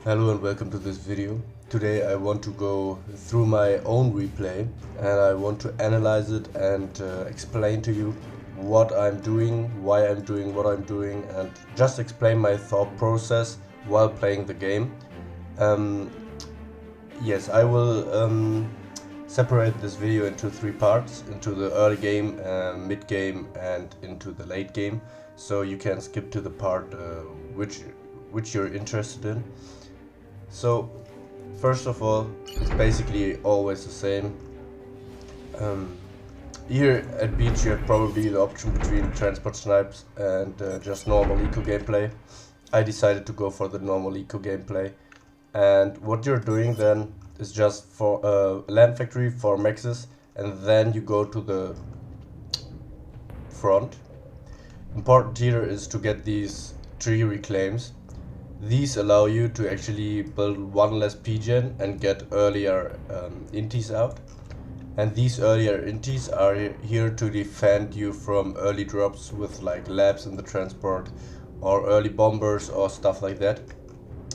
Hello and welcome to this video. Today I want to go through my own replay and I want to analyze it and explain to you what I'm doing, why I'm doing what I'm doing, and just explain my thought process while playing the game. Yes, I will separate this video into three parts, into the early game, mid game, and into the late game, so you can skip to the part which you're interested in. So, first of all, it's basically always the same. Here at Beach you have probably the option between transport snipes and just normal eco gameplay. I decided to go for the normal eco gameplay, and what you're doing then is just for land factory for maxes, and then you go to the front. Important here is to get these tree reclaims. These allow you to actually build one less PGen and get earlier intis out. And these earlier intis are here to defend you from early drops with like labs in the transport or early bombers or stuff like that.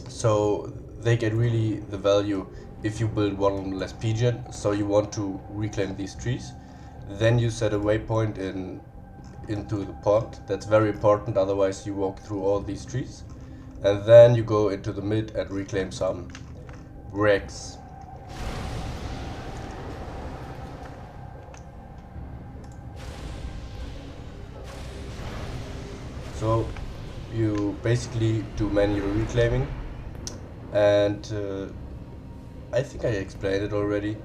So they get really the value if you build one less PGen. So you want to reclaim these trees. Then you set a waypoint into the pond. That's very important, otherwise you walk through all these trees. And then you go into the mid and reclaim some wrecks. So you basically do manual reclaiming, and I think I explained it already.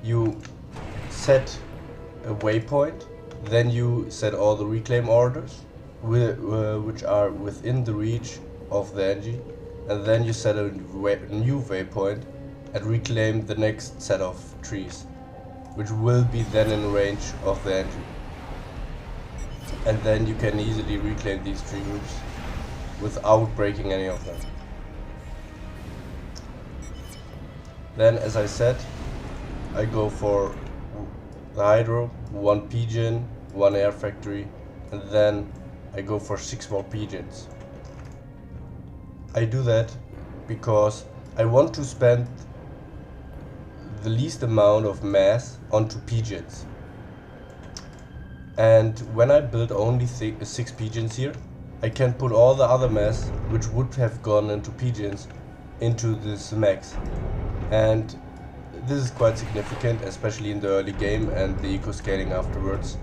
You set a waypoint, then you set all the reclaim orders which are within the reach of the engine, and then you set a new waypoint and reclaim the next set of trees, which will be then in range of the engine. And then you can easily reclaim these tree groups without breaking any of them. Then, as I said, I go for the hydro, one PGen, one air factory, and then I go for 6 more PGens. I do that because I want to spend the least amount of mass onto PGens. And when I build only 6 PGens here, I can put all the other mass which would have gone into PGens into this max. And this is quite significant, especially in the early game and the eco scaling afterwards.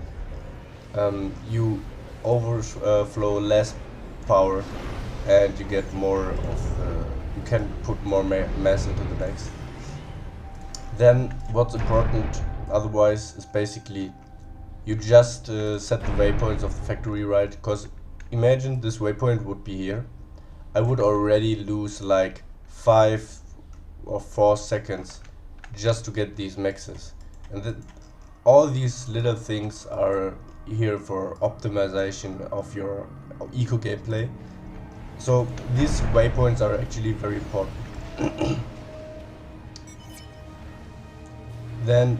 You overflow less power and you get more of you can put more mass into the max. Then what's important otherwise is basically you just set the waypoints of the factory right, because imagine this waypoint would be here. I would already lose like 5 or 4 seconds just to get these maxes, and all these little things are here for optimization of your eco gameplay. So these waypoints are actually very important. Then,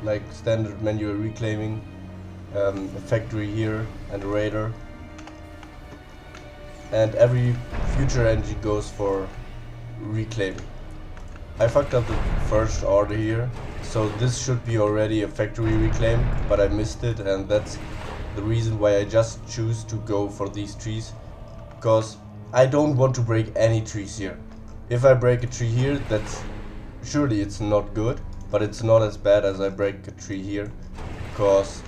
like standard manual reclaiming, a factory here and a radar, and every future engine goes for reclaiming. I fucked up the first order here, so this should be already a factory reclaim, but I missed it, and that's the reason why I just choose to go for these trees, because I don't want to break any trees here. If I break a tree here, that's surely it's not good, but it's not as bad as I break a tree here, because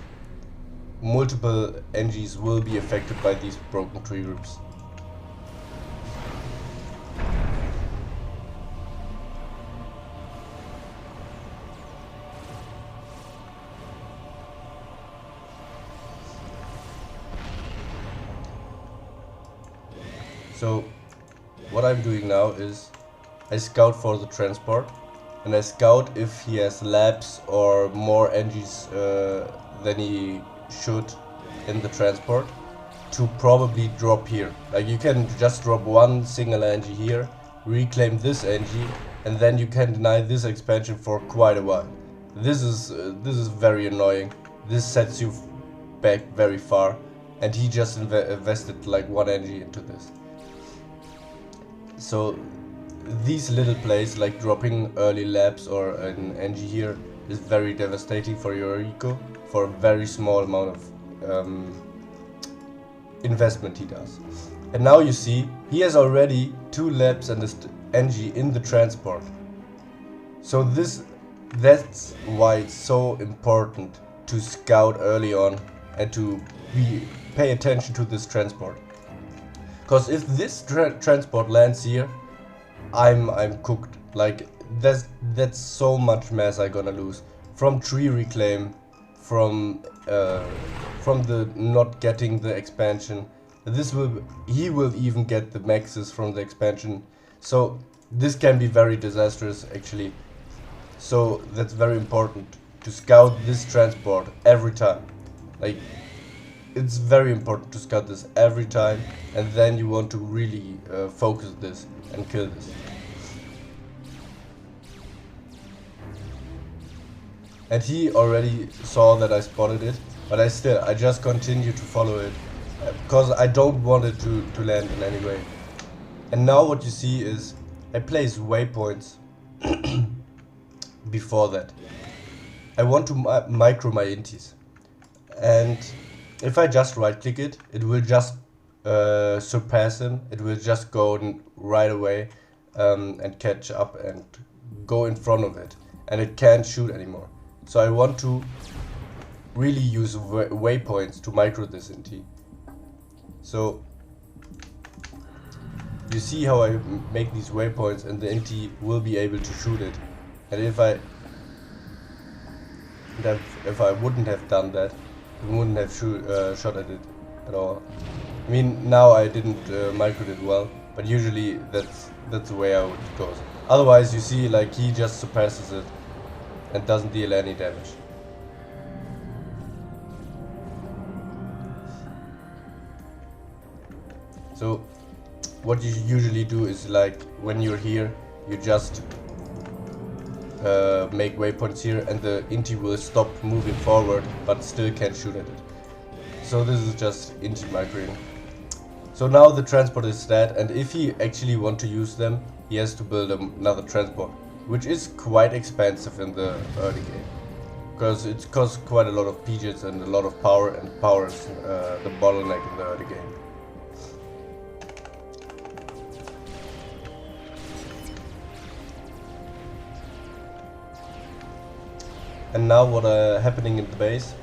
multiple NGs will be affected by these broken tree groups. So what I'm doing now is I scout for the transport, and I scout if he has labs or more NGs than he should in the transport to probably drop here. Like you can just drop one single NG here, reclaim this NG, and then you can deny this expansion for quite a while. This is very annoying. This sets you back very far, and he just invested like one NG into this. So these little plays like dropping early labs or an NG here is very devastating for your eco for a very small amount of investment he does. And now you see he has already 2 labs and this NG in the transport. So that's why it's so important to scout early on and to pay attention to this transport. Because if this transport lands here, I'm cooked. Like that's so much mass I'm gonna lose from tree reclaim, from the not getting the expansion. He will even get the maxes from the expansion. So this can be very disastrous actually. So that's very important to scout this transport every time. Like it's very important to scout this every time, and then you want to really focus this and kill this. And he already saw that I spotted it, but I just continue to follow it because I don't want it to land in any way. And now what you see is I place waypoints before that. I want to micro my inties, and if I just right click it, it will just surpass him. It will just go right away and catch up and go in front of it, and it can't shoot anymore. So I want to really use waypoints to micro this inti. So you see how I make these waypoints, and the inti will be able to shoot it. And if I wouldn't have done that, I wouldn't have shot at it at all. I mean, now I didn't micro it well, but usually that's the way how it goes. Otherwise, you see, like he just surpasses it and doesn't deal any damage. So what you usually do is, like, when you're here, you just make waypoints here, and the inti will stop moving forward but still can't shoot at it. So this is just inti microing. So now the transport is dead, and if he actually want to use them, he has to build another transport, which is quite expensive in the early game, because it costs quite a lot of PGs and a lot of power, and power is the bottleneck in the early game. And now what happening in the base,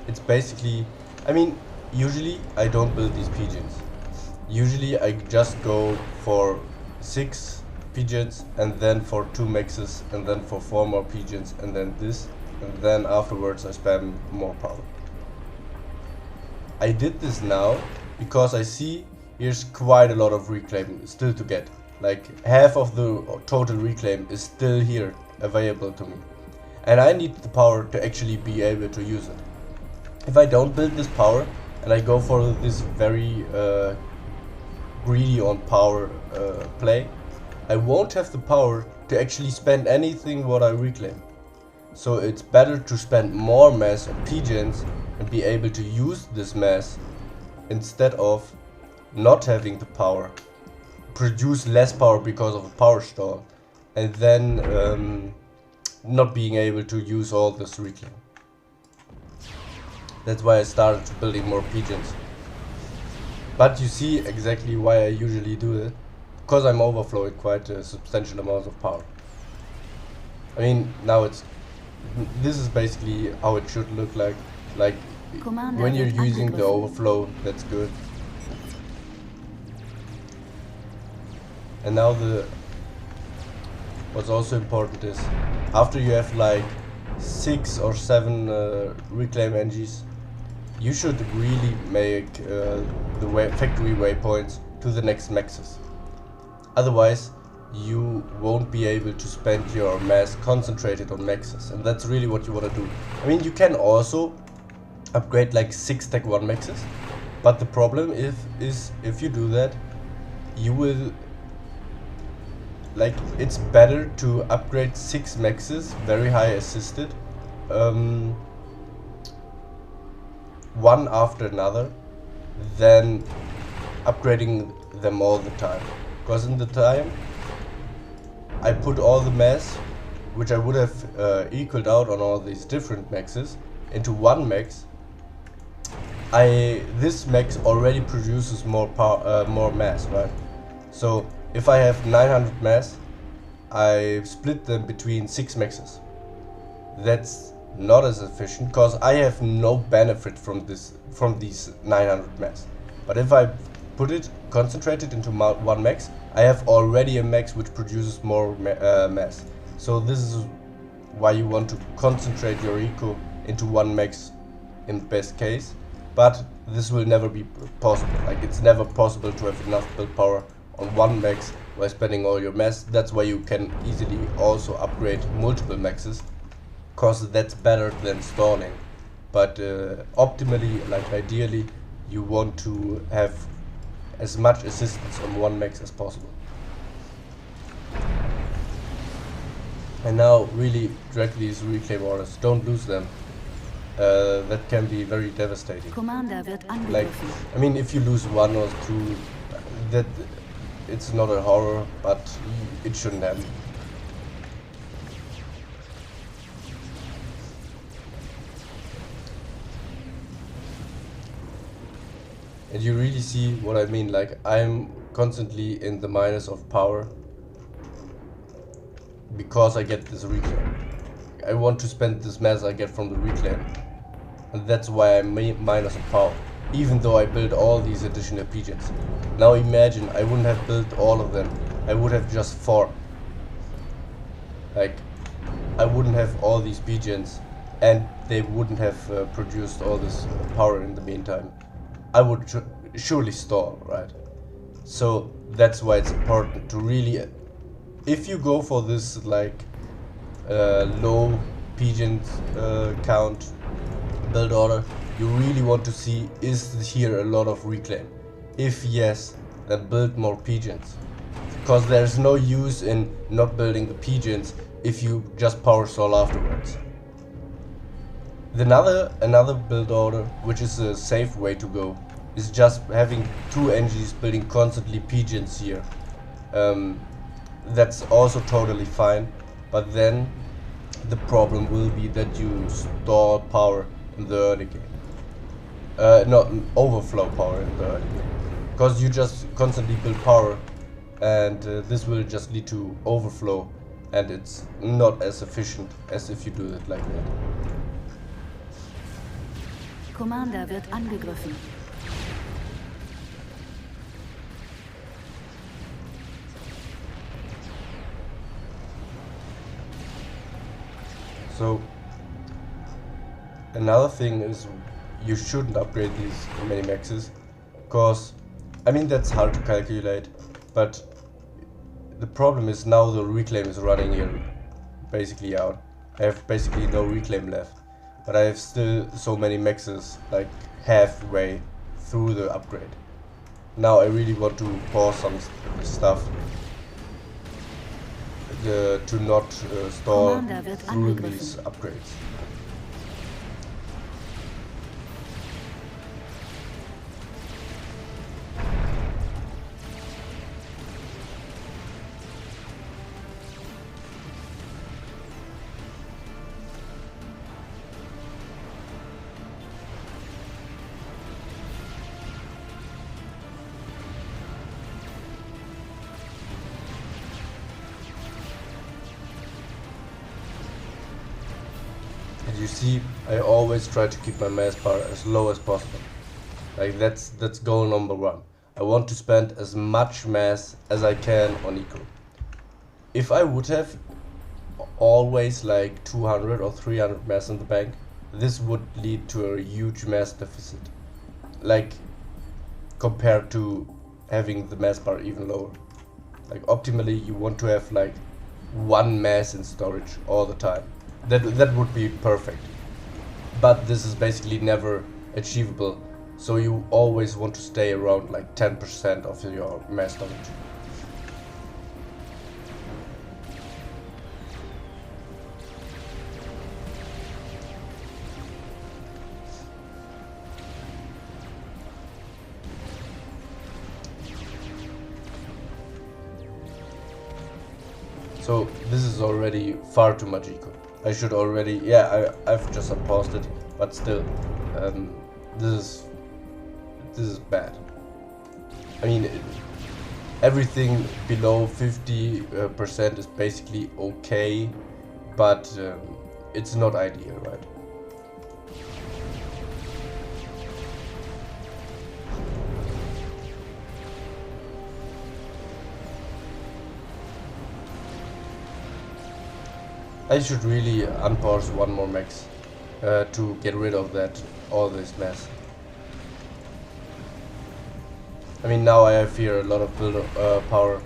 it's basically, I mean, usually I don't build these pigeons. Usually I just go for 6 pigeons, and then for 2 mexes, and then for 4 more pigeons, and then this, and then afterwards I spam more power. I did this now because I see here's quite a lot of reclaim still to get. Like half of the total reclaim is still here available to me. And I need the power to actually be able to use it. If I don't build this power and I go for this very greedy on power play, I won't have the power to actually spend anything what I reclaim. So it's better to spend more mass on pigeons and be able to use this mass instead of not having the power, produce less power because of a power stall, and then not being able to use all this reclaim. That's why I started building more pigeons. But you see exactly why I usually do it, because I'm overflowing quite a substantial amount of power. I mean, now this is basically how it should look like. Like when you're using the overflow, that's good. And now what's also important is, after you have like 6 or 7 reclaim NGs, you should really make the factory waypoints to the next maxes. Otherwise, you won't be able to spend your mass concentrated on maxes, and that's really what you want to do. I mean, you can also upgrade like 6 Tech 1 maxes, but the problem is if you do that, you will, like, it's better to upgrade 6 maxes, very high assisted, one after another, than upgrading them all the time. Because in the time, I put all the mass, which I would have equaled out on all these different maxes, into one max, this max already produces more power, more mass, right? So if I have 900 mass, I split them between 6 maxes. That's not as efficient because I have no benefit from these 900 mass. But if I put it concentrated into one max, I have already a max which produces more mass. So this is why you want to concentrate your eco into one max in best case. But this will never be possible. Like, it's never possible to have enough build power on one max while spending all your mass. That's why you can easily also upgrade multiple maxes, cause that's better than stalling. But optimally, like ideally, you want to have as much assistance on one max as possible. And now really drag these reclaim orders, don't lose them. That can be very devastating. Commander wird angegriffen. Like, I mean, if you lose 1 or 2, that it's not a horror, but it shouldn't happen. And you really see what I mean. Like, I'm constantly in the minus of power because I get this reclaim. I want to spend this mass I get from the reclaim, and that's why I'm minus of power, even though I built all these additional pigeons. Now imagine I wouldn't have built all of them, I would have just 4. Like, I wouldn't have all these pigeons, and they wouldn't have produced all this power in the meantime. I would surely stall, right? So that's why it's important to really, if you go for this like low pigeon count build order, you really want to see, is here a lot of reclaim? If yes, then build more pigeons, because there's no use in not building the pigeons if you just power stall afterwards. Another build order, which is a safe way to go, is just having 2 NGs building constantly pigeons here. That's also totally fine, but then the problem will be that you store power in the early game. Not overflow power in the early game, because you just constantly build power, and this will just lead to overflow, and it's not as efficient as if you do it like that. Commander wird angegriffen. So another thing is, you shouldn't upgrade these many maxes, because I mean that's hard to calculate, but the problem is now the reclaim is running here basically out. I have basically no reclaim left, but I have still so many maxes, like halfway through the upgrade. Now I really want to pause some stuff to not stall through these upgrades. You see, I always try to keep my mass power as low as possible. Like, that's goal number 1. I want to spend as much mass as I can on eco. If I would have always like 200 or 300 mass in the bank, this would lead to a huge mass deficit. Like, compared to having the mass bar even lower. Like, optimally you want to have like 1 mass in storage all the time. That would be perfect, but this is basically never achievable, so you always want to stay around like 10% of your mass storage. So this is already far too much eco. I should already, yeah, I've just unpaused it, but still, this is bad. I mean, everything below 50% is basically okay, but it's not ideal, right? I should really unpause one more max to get rid of all this mess. I mean, now I have here a lot of build power,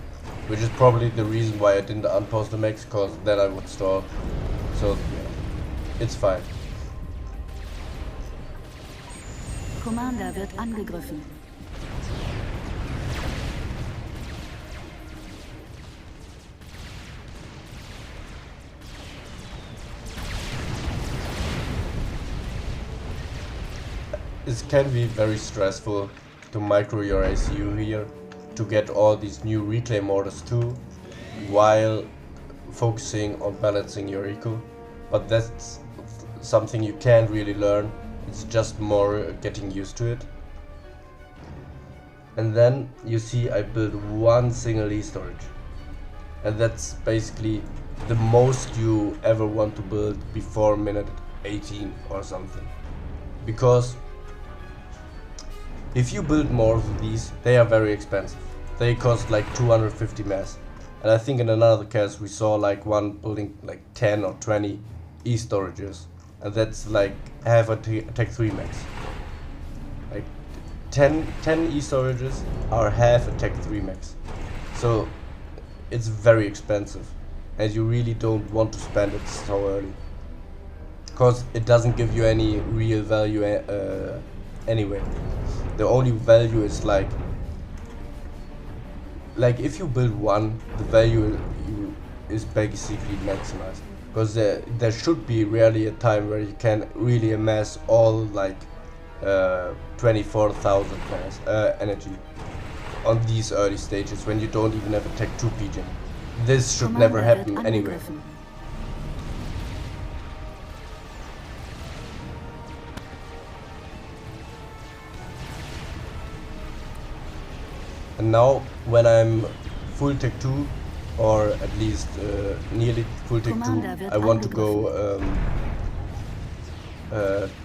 which is probably the reason why I didn't unpause the max, cause then I would stall. So yeah, it's fine. Commander wird angegriffen. It can be very stressful to micro your ACU here, to get all these new reclaim orders too, while focusing on balancing your eco. But that's something you can't really learn, it's just more getting used to it. And then you see I built one single e-storage, and that's basically the most you ever want to build before minute 18 or something, because if you build more of these, they are very expensive. They cost like 250 mass. And I think in another case we saw like one building like 10 or 20 e-storages. And that's like half a Tech 3 max. Like 10 e-storages are half a Tech 3 max. So it's very expensive. And you really don't want to spend it so early. Because it doesn't give you any real value anyway. The only value is like if you build one, the value is basically maximized, because there should be rarely a time where you can really amass all like 24,000 mass energy on these early stages when you don't even have a Tech 2 pigeon. This should never happen anyway. And now, when I'm full Tech 2, or at least nearly full Tech 2, I want to go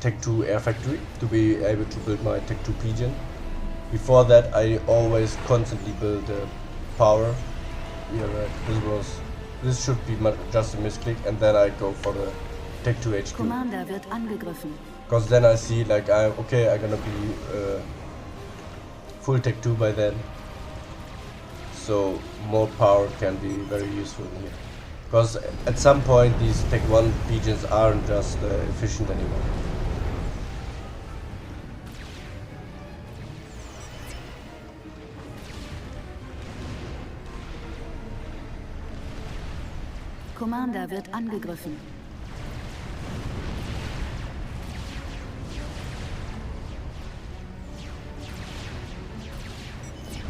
Tech 2 Air Factory to be able to build my Tech 2 pigeon. Before that, I always constantly build power. Yeah, right. This should be just a misclick, and then I go for the Tech 2 HQ. Commander wird angegriffen. Because then I see like I'm gonna be full Tech 2 by then. So more power can be very useful here. Because at some point these Tech 1 pigeons aren't just efficient anymore. Commander wird angegriffen.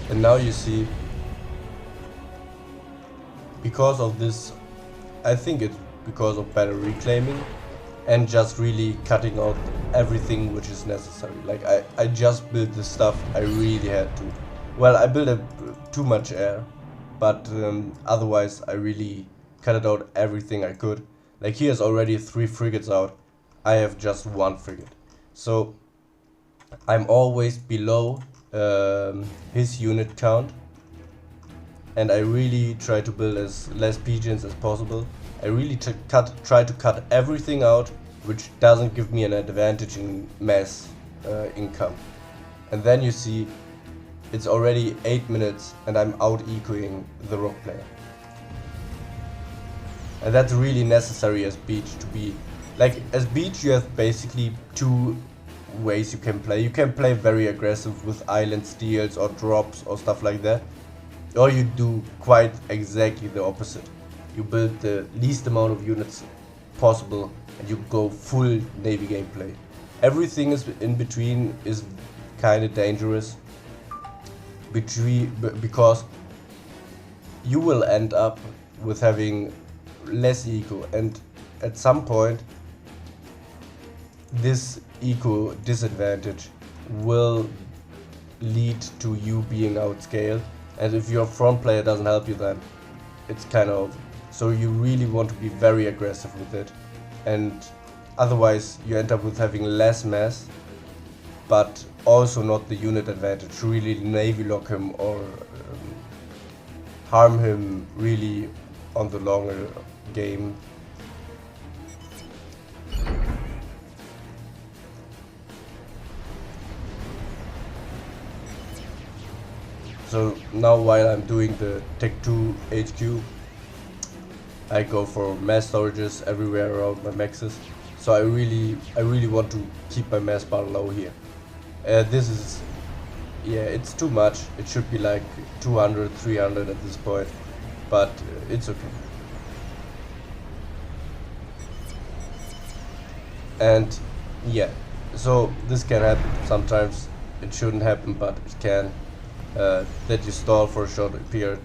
And now you see, because of this, I think it's because of better reclaiming and just really cutting out everything which is necessary. Like I just built the stuff I really had to. Well, I built too much air, but otherwise I really cut out everything I could. Like here's already 3 frigates out. I have just 1 frigate. So I'm always below his unit count, and I really try to build as less pigeons as possible. I really try to cut everything out which doesn't give me an advantage in mass income. And then you see it's already 8 minutes and I'm out ecoing the rogue player. And that's really necessary as Beach to be like, as Beach you have basically 2 ways you can play. You can play very aggressive with island steals or drops or stuff like that, or you do quite exactly the opposite. You build the least amount of units possible and you go full navy gameplay. Everything is in between is kind of dangerous because you will end up with having less eco, and at some point this eco disadvantage will lead to you being outscaled, and if your front player doesn't help you, then it's kind of over. So you really want to be very aggressive with it, and otherwise you end up with having less mass but also not the unit advantage to really navy lock him or harm him really on the longer game. So now while I'm doing the Tech 2 HQ, I go for mass storages everywhere around my maxes. So I really want to keep my mass bar low here. This is, yeah, it's too much. It should be like 200, 300 at this point, but it's okay. And yeah, so this can happen sometimes. It shouldn't happen, but it can. That you stall for a short period.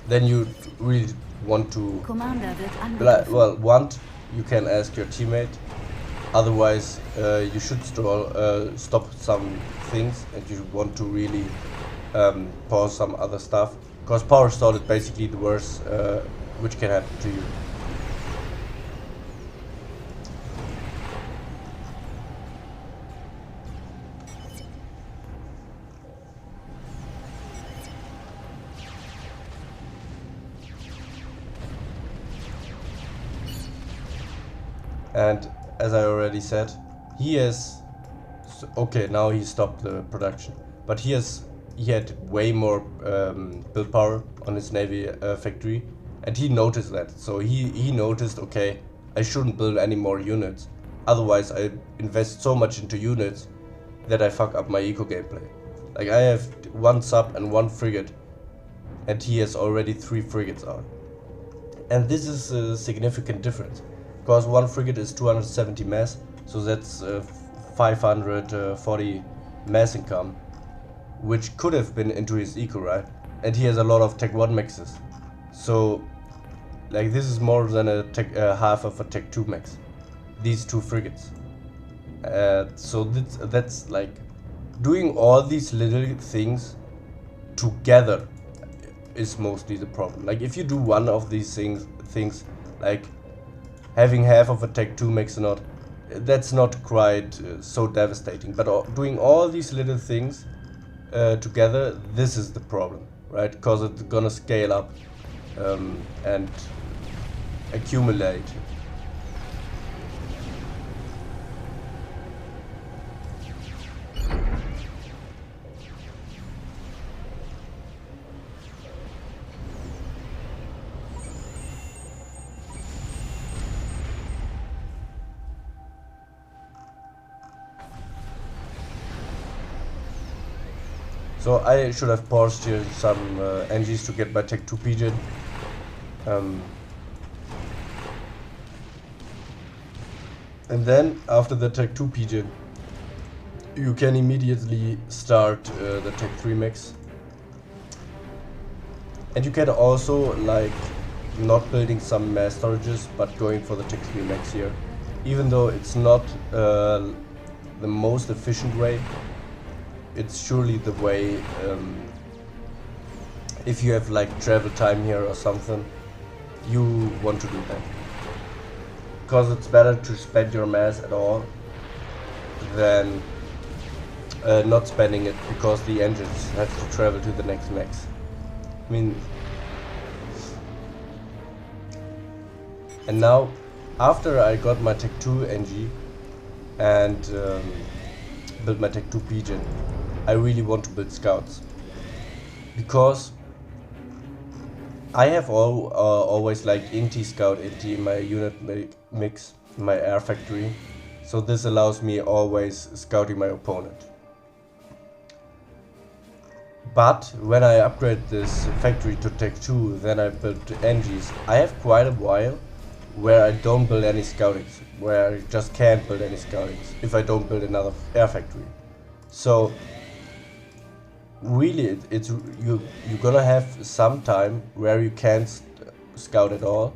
Then you really want to, well, you can ask your teammate. Otherwise, you should stop some things, and you want to really pause some other stuff. Because power stall is basically the worst which can happen to you. And as I already said, he is okay. Now he stopped the production, but he had way more build power on his navy factory, and he noticed that. So he noticed, okay, I shouldn't build any more units. Otherwise, I invest so much into units that I fuck up my eco gameplay. Like I have 1 sub and 1 frigate, and he has already 3 frigates out, and this is a significant difference. Because 1 frigate is 270 mass, so that's 540 mass income, which could have been into his eco, right? And he has a lot of Tech 1 maxes, so like this is more than a half of a Tech 2 max, these 2 frigates. So that's like doing all these little things together is mostly the problem. Like if you do one of these things like having half of a Tech 2 max or not, that's not quite so devastating. But doing all these little things together, this is the problem, right? Because it's gonna scale up and accumulate. So I should have paused here some NGs to get my Tech 2 pigeon. And then after the Tech 2 pigeon, you can immediately start the Tech 3 max. And you can also like not building some mass storages, but going for the Tech 3 max here. Even though it's not the most efficient way, it's surely the way. If you have like travel time here or something, you want to do that, because it's better to spend your mass at all than not spending it because the engines have to travel to the next max. I mean, and now after I got my Tech 2 NG and built my Tech 2 pigeon, I really want to build scouts, because I have always like Inti Scout Inti in my unit mix, in my air factory, so this allows me always scouting my opponent. But when I upgrade this factory to Tech 2, then I build NGs. I have quite a while where I don't build any scoutings, where I just can't build any scoutings if I don't build another air factory. So really, you're gonna have some time where you can't scout at all.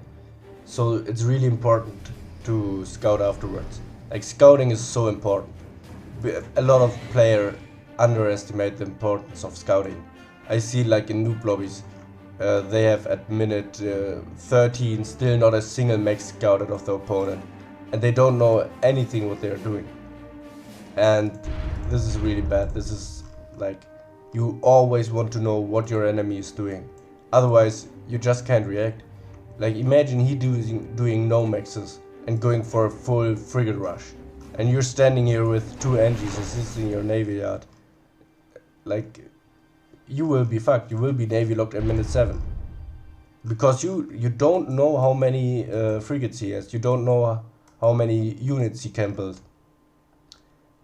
So it's really important to scout afterwards. Like, scouting is so important. A lot of players underestimate the importance of scouting. I see, like, in noob lobbies, they have at minute 13 still not a single max scouted of the opponent, and they don't know anything what they're doing. And this is really bad. This is like, you always want to know what your enemy is doing, otherwise you just can't react. Like, imagine he doing no maxes and going for a full frigate rush, and you're standing here with 2 NGs assisting your navy yard. Like, you will be fucked. You will be navy locked at minute 7, because you don't know how many frigates he has. You don't know how many units he can build.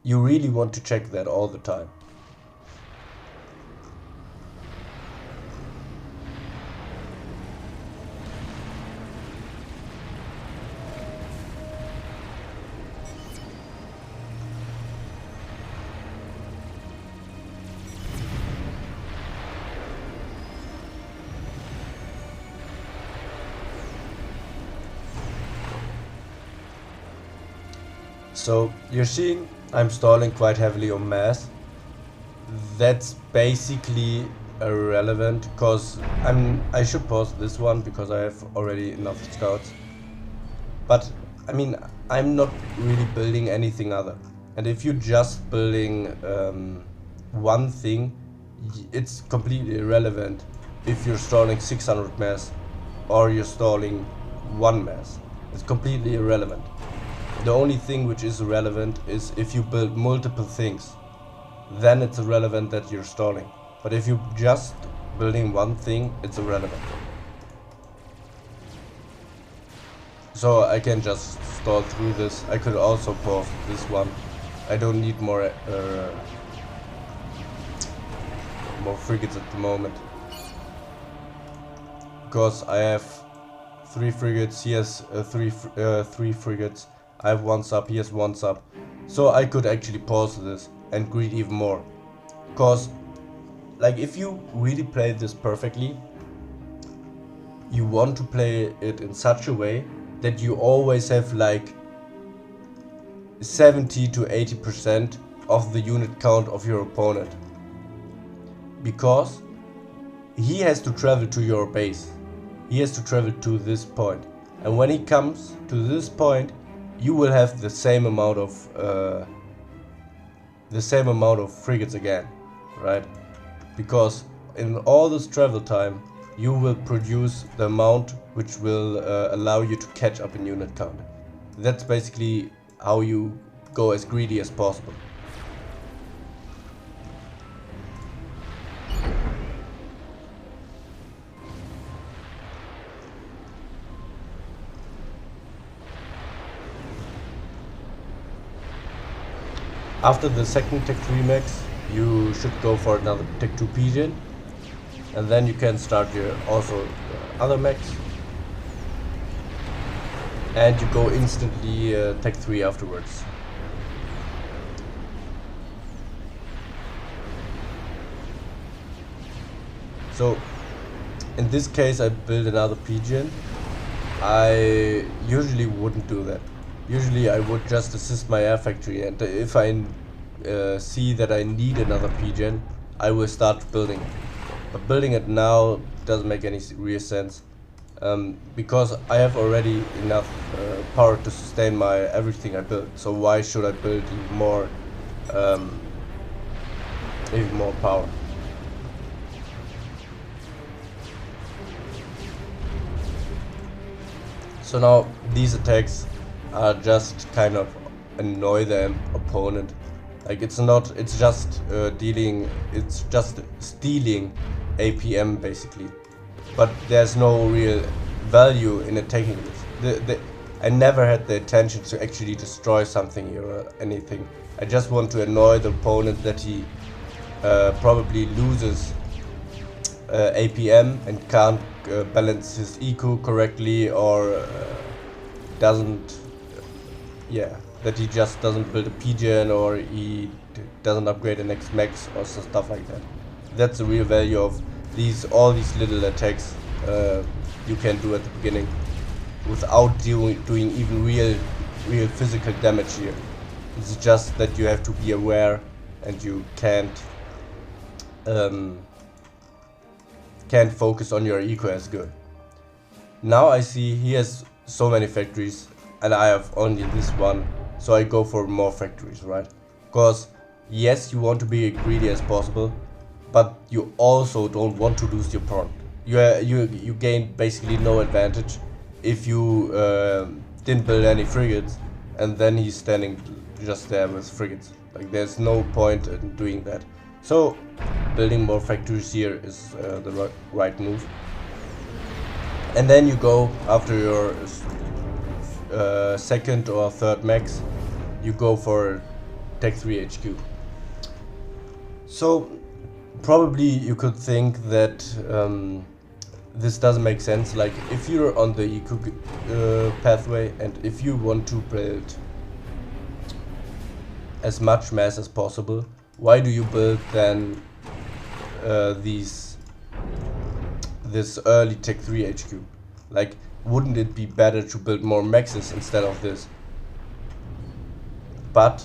You really want to check that all the time. So you're seeing I'm stalling quite heavily on mass. That's basically irrelevant, because I should pause this one because I have already enough scouts. But I mean, I'm not really building anything other. And if you're just building one thing, it's completely irrelevant if you're stalling 600 mass or you're stalling 1 mass. It's completely irrelevant. The only thing which is relevant is if you build multiple things, then it's irrelevant that you're stalling. But if you're just building one thing, it's irrelevant. So I can just stall through this. I could also pause this one. I don't need more frigates at the moment, because I have 3 frigates. He has 3 frigates. I have 1 sub, he has 1 sub. So I could actually pause this and greed even more. Because, like, if you really play this perfectly, you want to play it in such a way that you always have like 70 to 80% of the unit count of your opponent. Because he has to travel to your base. He has to travel to this point. And when he comes to this point, you will have the same amount of frigates again, right? Because in all this travel time, you will produce the amount which will allow you to catch up in unit count. That's basically how you go as greedy as possible. After the second Tech 3 max, you should go for another Tech 2 pigeon, and then you can start your other max, and you go instantly Tech 3 afterwards. So in this case I build another pigeon. I usually wouldn't do that. Usually I would just assist my air factory, and if I see that I need another pigeon, I will start building it. But building it now doesn't make any real sense, because I have already enough power to sustain my everything I build. So why should I build even more power? So now these attacks are just kind of annoy the opponent. Like, it's just stealing APM basically. But there's no real value in attacking this. I never had the intention to actually destroy something or anything. I just want to annoy the opponent that he probably loses APM and can't balance his eco correctly, or that he just doesn't build a pigeon, or he doesn't upgrade the next max or stuff like that. That's the real value of all these little attacks you can do at the beginning without doing even real physical damage here. It's just that you have to be aware and you can't focus on your eco as good. Now I see he has so many factories and I have only this one, so I go for more factories, right? Because yes, you want to be greedy as possible, but you also don't want to lose your pawn. You gain basically no advantage if you didn't build any frigates and then he's standing just there with frigates. Like, there's no point in doing that. So building more factories here is the right move. And then you go after your second or third max, you go for Tech 3 HQ. So probably you could think that this doesn't make sense. Like, if you're on the eco pathway and if you want to build as much mass as possible, why do you build then this early Tech 3 HQ? Like, wouldn't it be better to build more maxes instead of this? But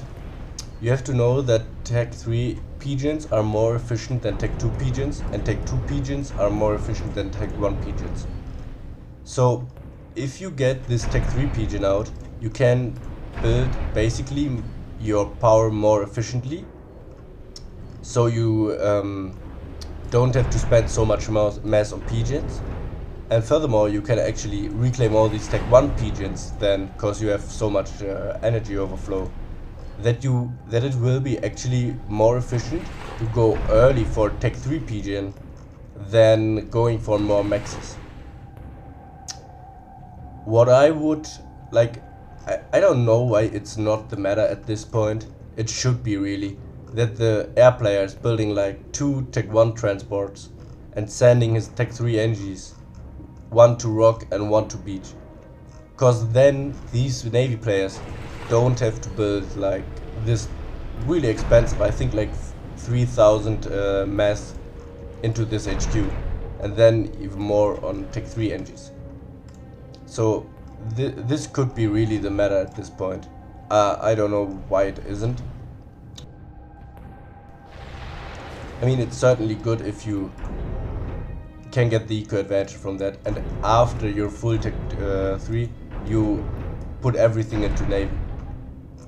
you have to know that Tech 3 pigeons are more efficient than Tech 2 pigeons, and Tech 2 pigeons are more efficient than Tech 1 pigeons. So if you get this Tech 3 pigeon out, you can build basically your power more efficiently, so you don't have to spend so much mass on pigeons. And furthermore, you can actually reclaim all these Tech 1 pigeons then, because you have so much energy overflow, that it will be actually more efficient to go early for Tech 3 pigeon than going for more maxes. What I would like, I don't know why it's not the matter at this point. It should be really that the air player is building like 2 Tech 1 transports and sending his Tech 3 NGs, 1 to rock and 1 to beach. Cause then these Navy players don't have to build like this really expensive, I think like 3000 mass into this HQ, and then even more on Tech 3 NGs. So this could be really the matter at this point. I don't know why it isn't. I mean, it's certainly good if you can get the eco advantage from that, and after your full Tech 3 you put everything into Navy.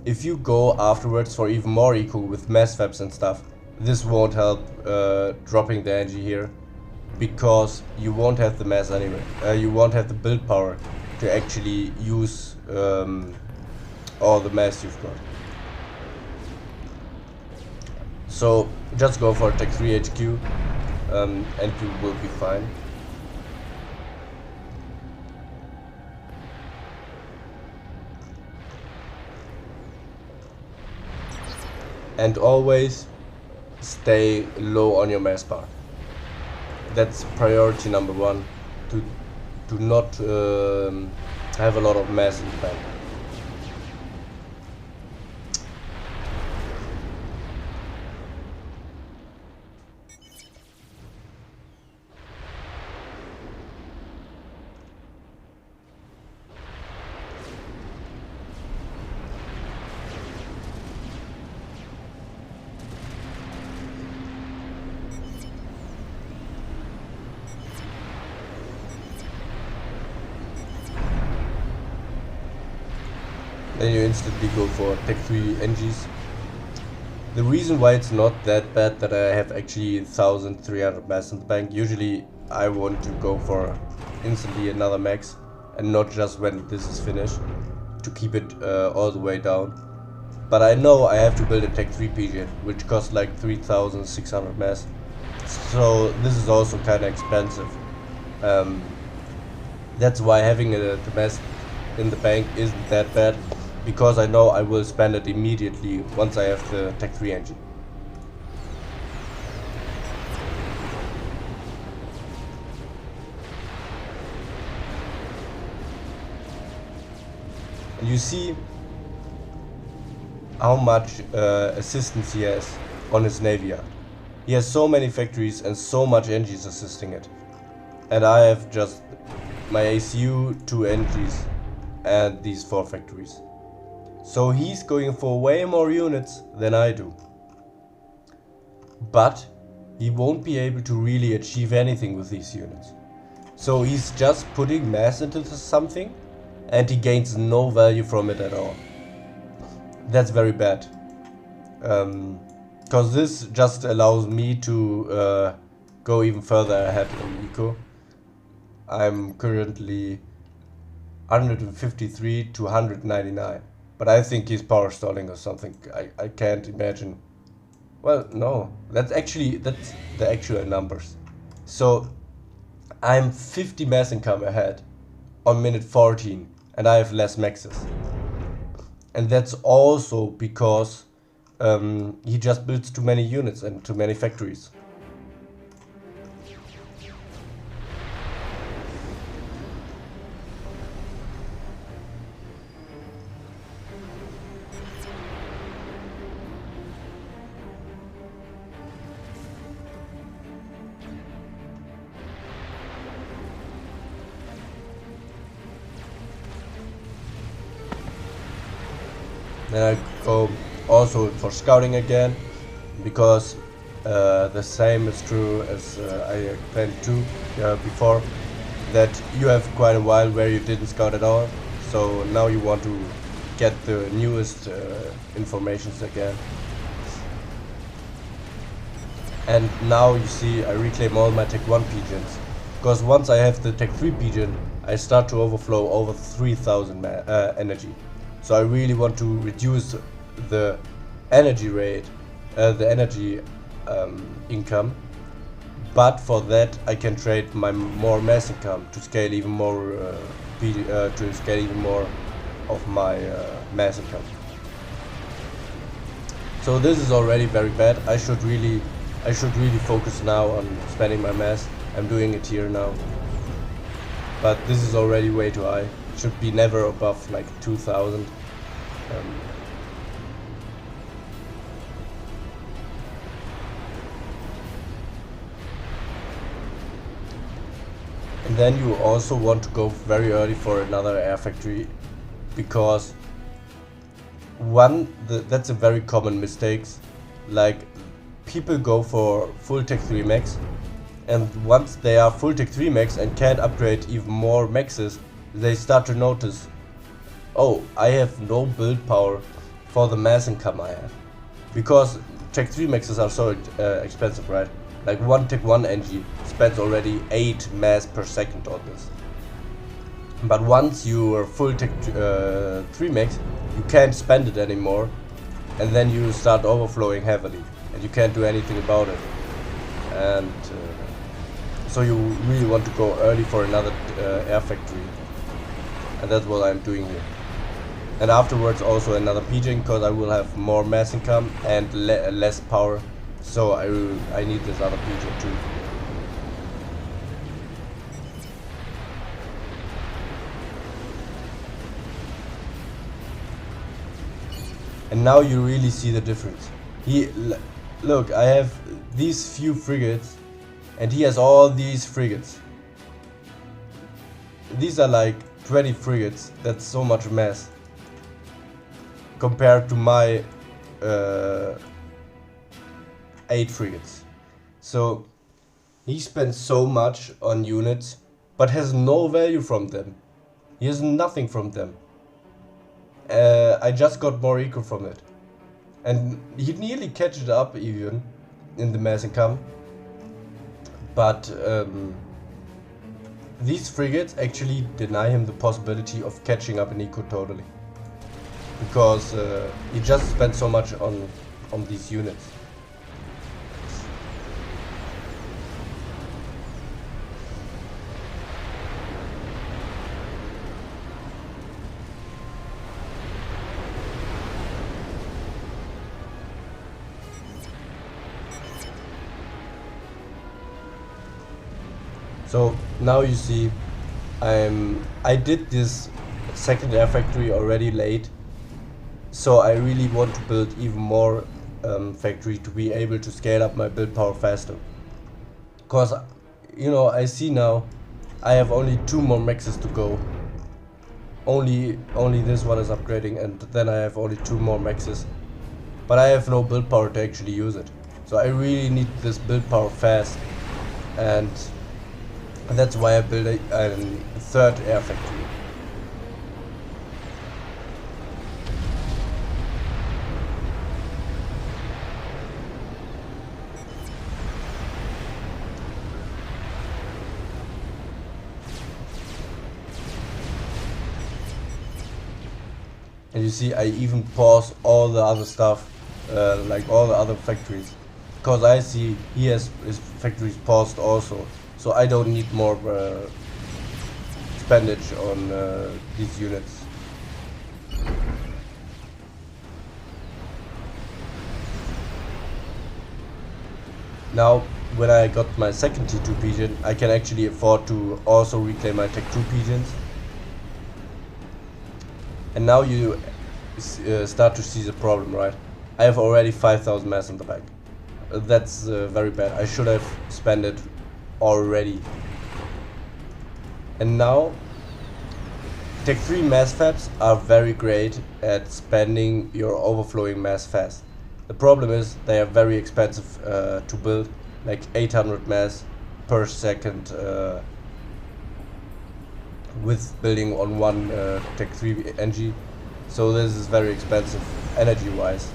If you go afterwards for even more eco with mass fabs and stuff, this won't help dropping the energy here, because you won't have the mass anyway. You won't have the build power to actually use all the mass you've got. So just go for Tech 3 HQ and you will be fine. And always stay low on your mass bar. That's priority number 1, to not have a lot of mass in the bank. Then you instantly go for Tech 3 NGs. The reason why it's not that bad that I have actually 1300 mass in the bank, usually I want to go for instantly another max and not just when this is finished, to keep it all the way down. But I know I have to build a Tech 3 pigeon, which costs like 3600 mass, so this is also kinda expensive. That's why having the mass in the bank isn't that bad, because I know I will spend it immediately once I have the Tech 3 engine. And you see how much assistance he has on his navy yard. He has so many factories and so much engines assisting it. And I have just my ACU, 2 energies, and these 4 factories. So he's going for way more units than I do. But he won't be able to really achieve anything with these units. So he's just putting mass into something and he gains no value from it at all. That's very bad. Because this just allows me to go even further ahead in eco. I'm currently 153 to 199. But I think he's power stalling or something. I can't imagine. Well, no, that's the actual numbers. So I'm 50 mass income ahead on minute 14 and I have less maxes. And that's also because he just builds too many units and too many factories. Then I go also for scouting again, because the same is true as I explained too before, that you have quite a while where you didn't scout at all, so now you want to get the newest informations again. And now you see I reclaim all my Tech 1 pigeons, because once I have the Tech 3 pigeon I start to overflow over 3000 energy. So I really want to reduce the energy rate, the energy income, but for that I can trade my more mass income to scale even more, of my mass income. So this is already very bad. I should really focus now on spending my mass. I'm doing it here now, but this is already way too high. Should be never above like 2000. And then you also want to go very early for another air factory, because that's a very common mistake. Like, people go for full Tech 3 max, and once they are full Tech 3 max and can't upgrade even more maxes, they start to notice, oh, I have no build power for the mass income I have. Because Tech 3 maxes are so expensive, right? Like one Tech 1 NG spends already 8 mass per second on this. But once you are full Tech 3 max, you can't spend it anymore, and then you start overflowing heavily, and you can't do anything about it. And so you really want to go early for another air factory, and that's what I'm doing here. And afterwards also another pigeon, because I will have more mass income and less power, so I need this other pigeon too. And now you really see the difference. Look, I have these few frigates, and he has all these frigates. These are like 20 frigates. That's so much mass compared to my 8 frigates. So he spends so much on units, but has no value from them. He has nothing from them. I just got more eco from it, and he nearly catches it up even in the mass income. But these frigates actually deny him the possibility of catching up in eco totally, because he just spent so much on these units. So now you see, I did this second air factory already late, so I really want to build even more factory to be able to scale up my build power faster. Cause you know, I see now I have only 2 more maxes to go. Only this one is upgrading, and then I have only 2 more maxes. But I have no build power to actually use it. So I really need this build power fast. And that's why I built a 3rd air factory. And you see, I even pause all the other stuff, like all the other factories, because I see he has his factories paused also, so I don't need more spendage on these units. Now, when I got my second T2 pigeon, I can actually afford to also reclaim my Tech 2 pigeons. And now you start to see the problem, right? I have already 5,000 mass in the bank. That's very bad. I should have spent it already. And now, Tech 3 mass fabs are very great at spending your overflowing mass fast. The problem is they are very expensive to build, like 800 mass per second with building on one Tech 3 NG, so this is very expensive energy wise,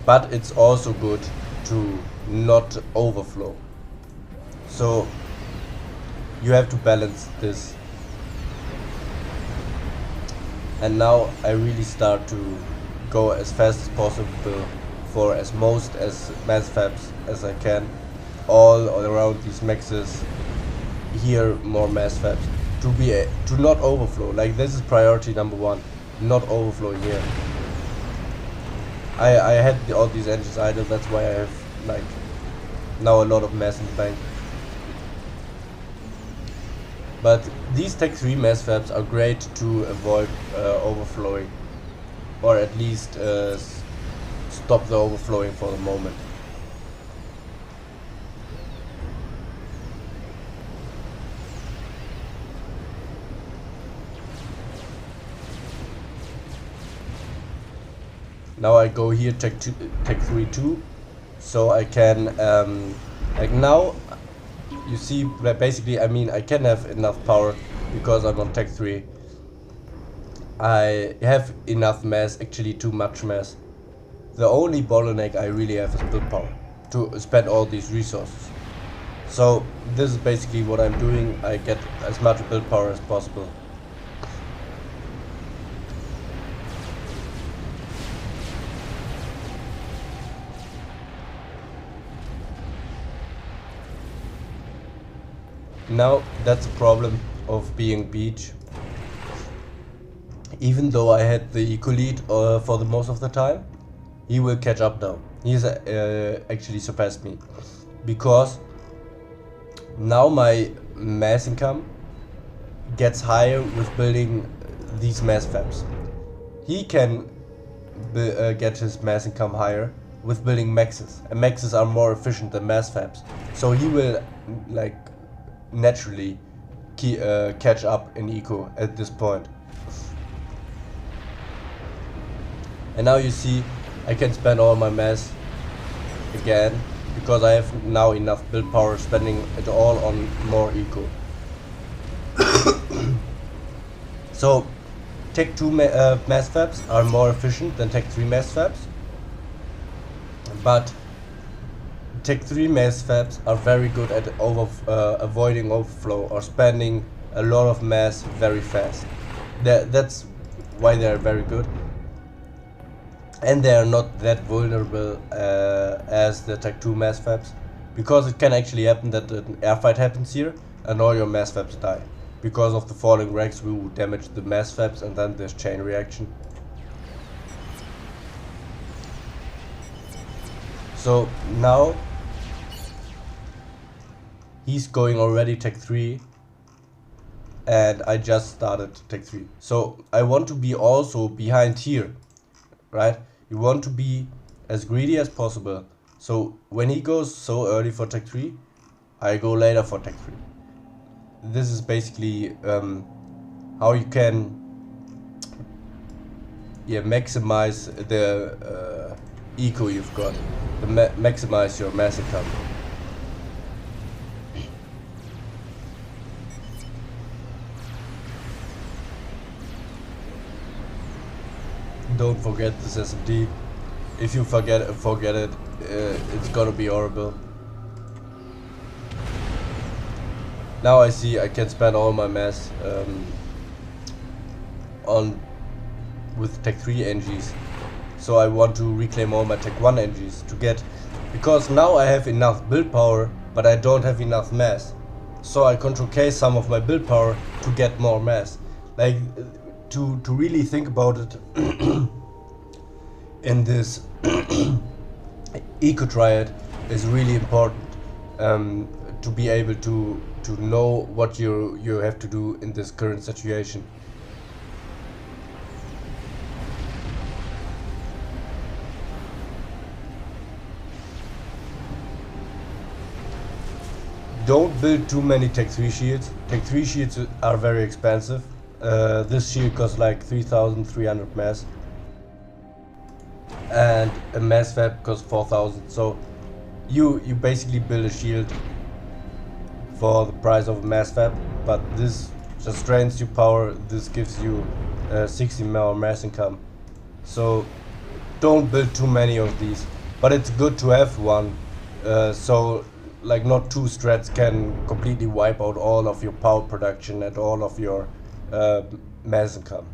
but it's also good to not overflow, so you have to balance this. And now I really start to go as fast as possible for as mass fabs as I can, all around these maxes. Here more mass fabs to not overflow. Like, this is priority number 1, not overflowing here. I had all these engines idle, that's why I have like now a lot of mass in the bank. But these Tech 3 mass fabs are great to avoid overflowing, or at least stop the overflowing for the moment. Now I go here Tech 3 2, so I can like now you see that basically, I mean, I can have enough power because I'm on Tech 3. I have enough mass, actually too much mass. The only bottleneck I really have is build power to spend all these resources. So this is basically what I'm doing. I get as much build power as possible. Now that's a problem of being beach. Even though I had the eco lead for the most of the time, he will catch up now. He's actually surpassed me, because now my mass income gets higher with building these mass fabs. He can get his mass income higher with building maxes, and maxes are more efficient than mass fabs, so he will like naturally catch up in eco at this point. And now you see I can spend all my mass again because I have now enough build power, spending it all on more eco. So Tech 2 mass fabs are more efficient than Tech 3 mass fabs, but Tech 3 mass fabs are very good at avoiding overflow or spending a lot of mass very fast. That's why they are very good. And they are not that vulnerable as the Tech 2 mass fabs, because it can actually happen that an air fight happens here and all your mass fabs die because of the falling wrecks who damage the mass fabs, and then there's chain reaction. So now he's going already Tech 3 and I just started Tech 3. So I want to be also behind here, right? You want to be as greedy as possible. So when he goes so early for Tech 3, I go later for Tech 3. This is basically how you can maximize the eco you've got, maximize your mass income. Don't forget this SMD. If you forget it, it's gonna be horrible. Now I see I can spend all my mass with Tech 3 NGs. So I want to reclaim all my Tech 1 NGs to get, because now I have enough build power, but I don't have enough mass. So I control K some of my build power to get more mass. Like, to really think about it in this eco triad is really important, to be able to know what you have to do in this current situation. Don't build too many Tech 3 shields. Tech 3 shields are very expensive. This shield costs like 3,300 mass, and a mass fab costs 4,000. So you basically build a shield for the price of a mass fab, but this just drains you power. This gives you 60 more mass income. So don't build too many of these, but it's good to have one, so like not two strats can completely wipe out all of your power production and all of your mass income.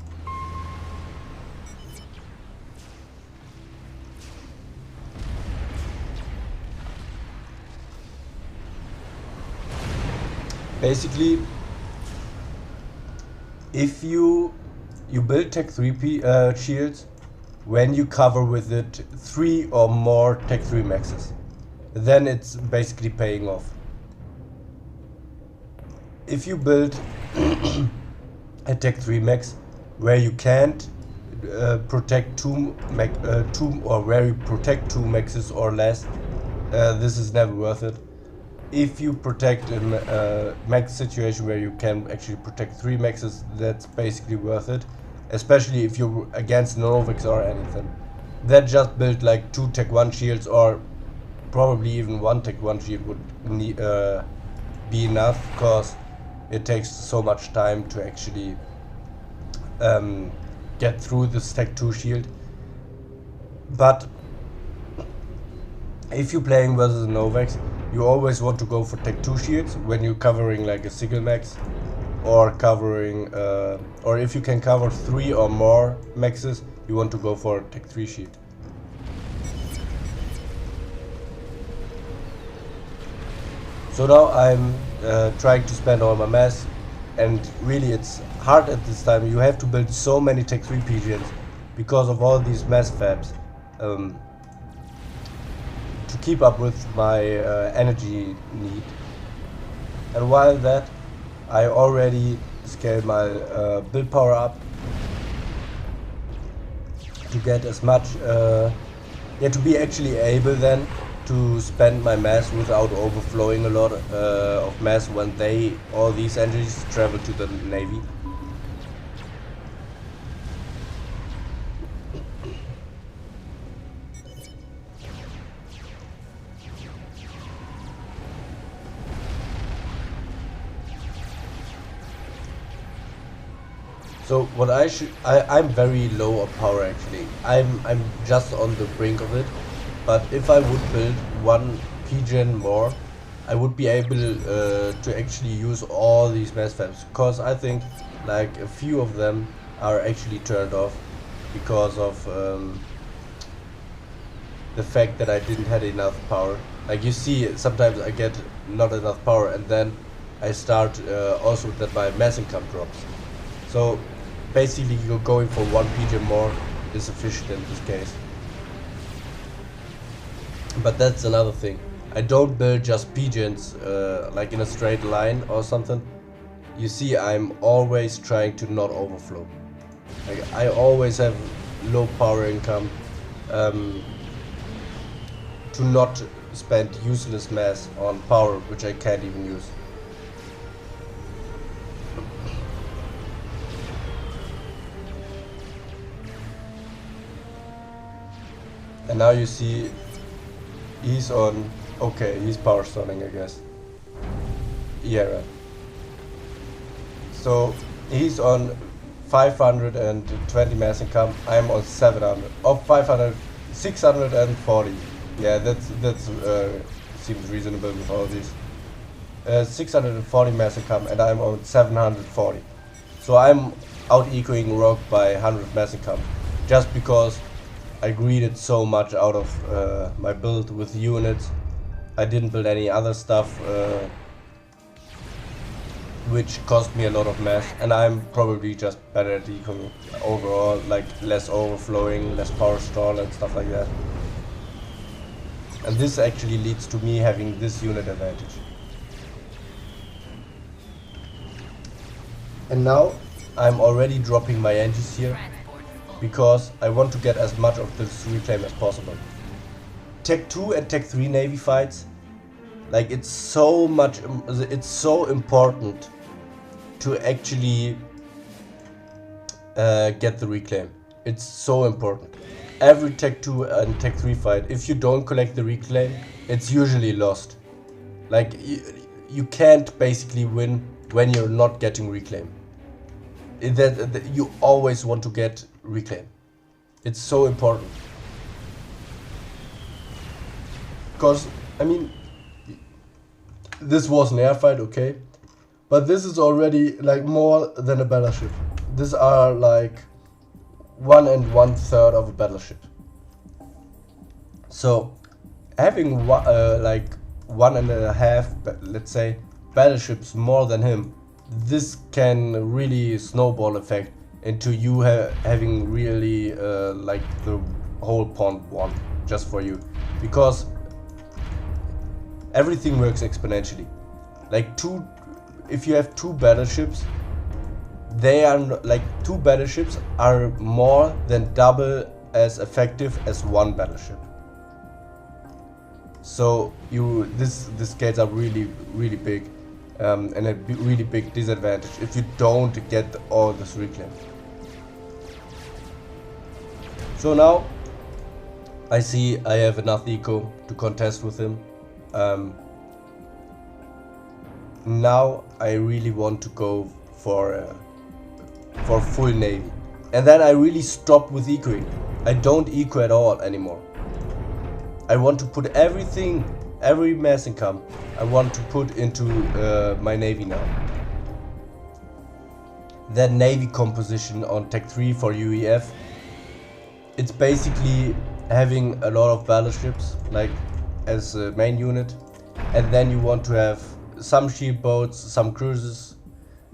Basically, if you build Tech 3 shields when you cover with it 3 or more Tech 3 maxes, then it's basically paying off. If you build a Tech 3 max where you can't protect two or where you protect 2 maxes or less, this is never worth it. If you protect a max situation where you can actually protect 3 maxes, that's basically worth it, especially if you're against Novex or anything. Then just build like 2 Tech 1 shields, or probably even 1 Tech 1 shield would be enough, because it takes so much time to actually get through this Tech 2 shield. But if you're playing versus Novex, you always want to go for Tech 2 shields when you're covering like a single max, or covering or if you can cover 3 or more maxes, you want to go for a Tech 3 shield. So now I'm trying to spend all my mass, and really it's hard at this time. You have to build so many Tech 3 PGNs because of all these mass fabs, to keep up with my energy need. And while that, I already scaled my build power up to get as much, to be actually able then to spend my mass without overflowing a lot of mass when all these engines travel to the Navy. So what I'm very low on power actually. I'm just on the brink of it. But if I would build 1 PGen more, I would be able to actually use all these mass fabs, because I think like a few of them are actually turned off because of the fact that I didn't have enough power. Like you see, sometimes I get not enough power, and then I start also that my mass income drops. So basically you're going for 1 PGen more is sufficient in this case. But that's another thing. I don't build just PGens like in a straight line or something. You see, I'm always trying to not overflow. Like I always have low power income, to not spend useless mass on power which I can't even use. And now you see he's on, okay, he's power stunning, I guess. Yeah, right. So he's on 520 mass income, I'm on 700, of 500, 640. Yeah, that's seems reasonable with all these. 640 mass income and I'm on 740. So I'm out-ecoing Rogue by 100 mass income, just because I greeded so much out of my build with units. I didn't build any other stuff which cost me a lot of mass, and I'm probably just better at ecoing overall, like less overflowing, less power stall and stuff like that. And this actually leads to me having this unit advantage. And now I'm already dropping my engines here, because I want to get as much of this reclaim as possible. Tech 2 and Tech 3 Navy fights, like it's so important to actually get the reclaim. It's so important. Every Tech 2 and Tech 3 fight, if you don't collect the reclaim, it's usually lost. Like you can't basically win when you're not getting reclaim. You always want to get reclaim. It's so important. Because, I mean, this was an air fight, okay, but this is already like more than a battleship. These are like 1 1/3 of a battleship. So having like 1.5, let's say, battleships more than him, this can really snowball effect into you having really like the whole pond won just for you, because everything works exponentially. Like if you have 2 battleships, they are like 2 battleships are more than double as effective as 1 battleship. So this scales up really big, and a really big disadvantage if you don't get all this reclaim. So now I see I have enough eco to contest with him. Now I really want to go for full navy, and then I really stop with ecoing. I don't eco at all anymore. I want to put everything, every mass income, I want to put into my navy now. That navy composition on Tech 3 for UEF, it's basically having a lot of battleships like as a main unit, and then you want to have some shield boats, some cruisers,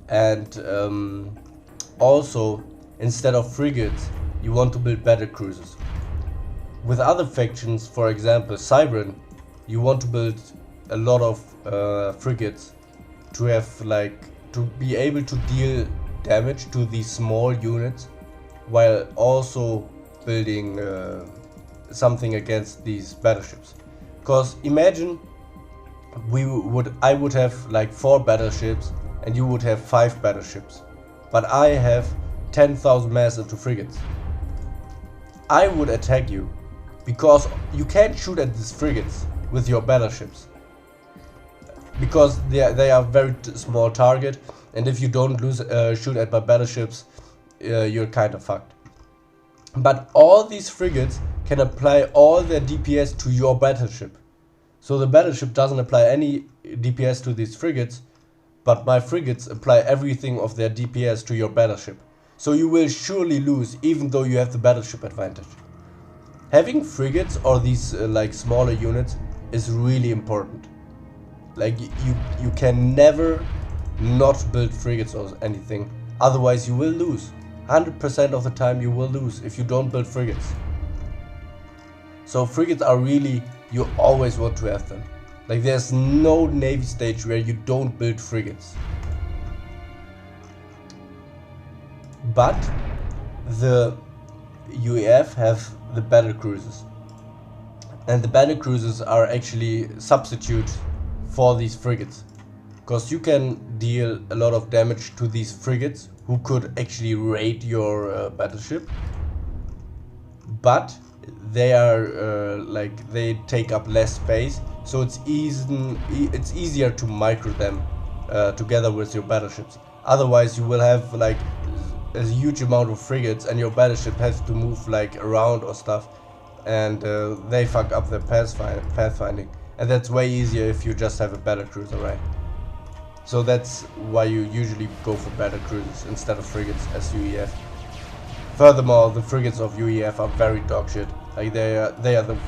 and also instead of frigates you want to build better cruisers. With other factions, for example Cybran, you want to build a lot of frigates to have to be able to deal damage to these small units, while also building something against these battleships. Because imagine I would have like 4 battleships and you would have 5 battleships, but I have 10,000 mass into frigates. I would attack you because you can't shoot at these frigates with your battleships, because they are very small target, and if you don't shoot at my battleships, you're kind of fucked. But all these frigates can apply all their DPS to your battleship. So the battleship doesn't apply any DPS to these frigates, but my frigates apply everything of their DPS to your battleship. So you will surely lose even though you have the battleship advantage. Having frigates or these like smaller units is really important. Like you can never not build frigates or anything, otherwise you will lose. 100% of the time you will lose if you don't build frigates. So frigates are really, you always want to have them. Like there's no navy stage where you don't build frigates. But the UEF have the battle cruisers. And the battlecruisers are actually substitute for these frigates, because you can deal a lot of damage to these frigates who could actually raid your battleship, but they are they take up less space, so it's easier to micro them together with your battleships. Otherwise you will have like a huge amount of frigates and your battleship has to move like around or stuff, and they fuck up their pathfinding, and that's way easier if you just have a battlecruiser, right? So that's why you usually go for battlecruisers instead of frigates as UEF. Furthermore, the frigates of UEF are very dog shit. Like they are the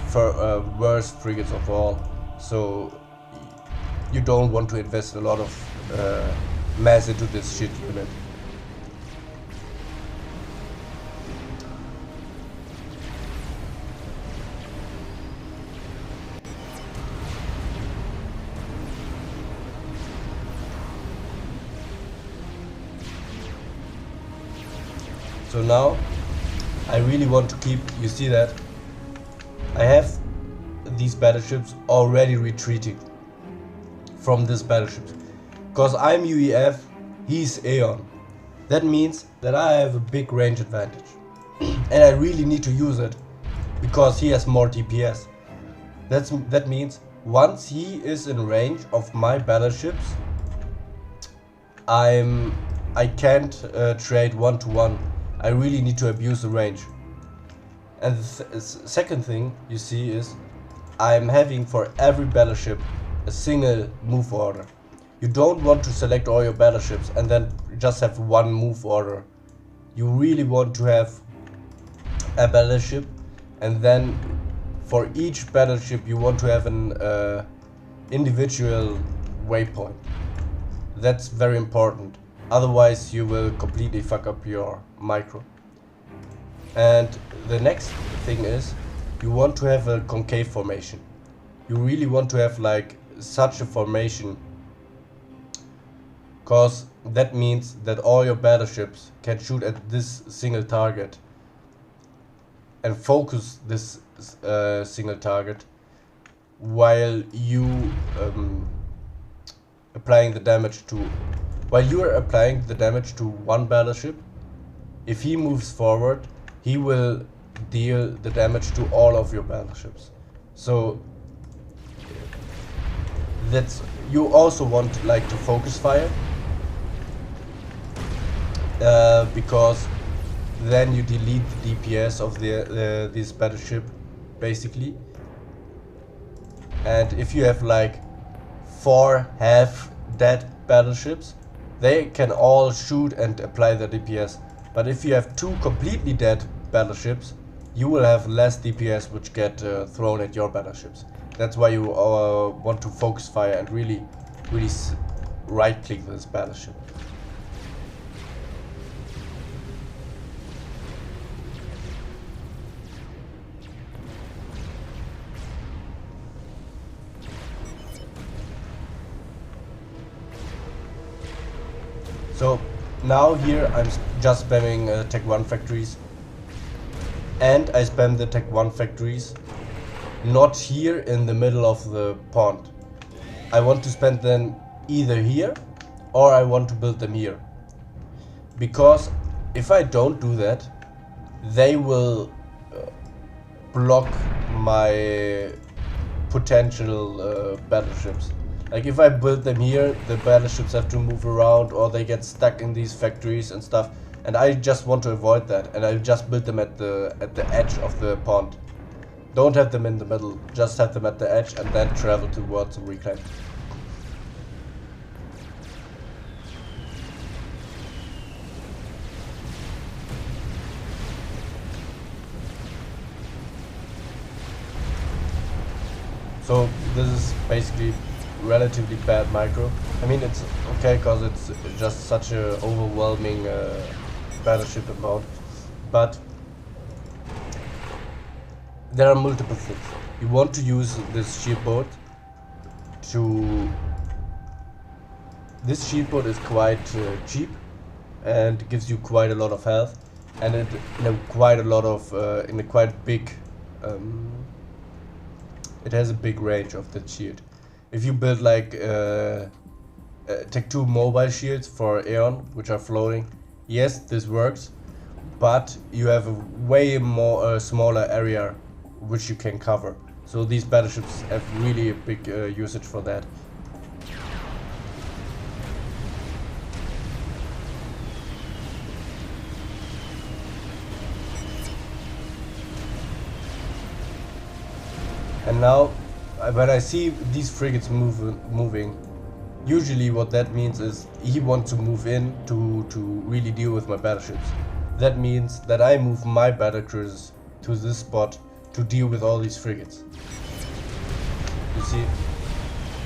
worst frigates of all. So you don't want to invest a lot of mass into this shit unit. So now I really want to keep, you see that I have these battleships already retreating from this battleships, because I'm UEF, he's Aeon. That means that I have a big range advantage and I really need to use it because he has more DPS. That means once he is in range of my battleships, I can't trade 1-to-1. I really need to abuse the range. And the second thing you see is I'm having for every battleship a single move order. You don't want to select all your battleships and then just have one move order. You really want to have a battleship, and then for each battleship you want to have an individual waypoint. That's very important. Otherwise you will completely fuck up your micro. And the next thing is you want to have a concave formation. You really want to have like such a formation, because that means that all your battleships can shoot at this single target and focus this single target while you applying the damage to one battleship. If he moves forward, he will deal the damage to all of your battleships. So that's, you also want like to focus fire, because then you delete the DPS of this battleship basically. And if you have like 4 half dead battleships, they can all shoot and apply the DPS. But if you have 2 completely dead battleships, you will have less DPS which get thrown at your battleships. That's why you want to focus fire and really right click this battleship. So now here I'm just spamming Tech 1 factories, and I spam the Tech 1 factories not here in the middle of the pond. I want to spend them either here or I want to build them here, because if I don't do that, they will block my potential battleships. Like if I build them here, the battleships have to move around or they get stuck in these factories and stuff, and I just want to avoid that, and I just build them at the edge of the pond. Don't have them in the middle, just have them at the edge and then travel towards the reclaim. So this is basically relatively bad micro. I mean, it's okay because it's just such a overwhelming battleship amount, but there are multiple things. You want to use this shield boat to... This shield boat is quite cheap and gives you quite a lot of health, and it in a quite big it has a big range of that shield. If you build like Tech 2 mobile shields for Aeon, which are floating, yes, this works, but you have a way more smaller area which you can cover. So these battleships have really a big usage for that. And now, when I see these frigates moving, usually what that means is he wants to move in to really deal with my battleships. That means that I move my battlecruisers to this spot to deal with all these frigates. You see,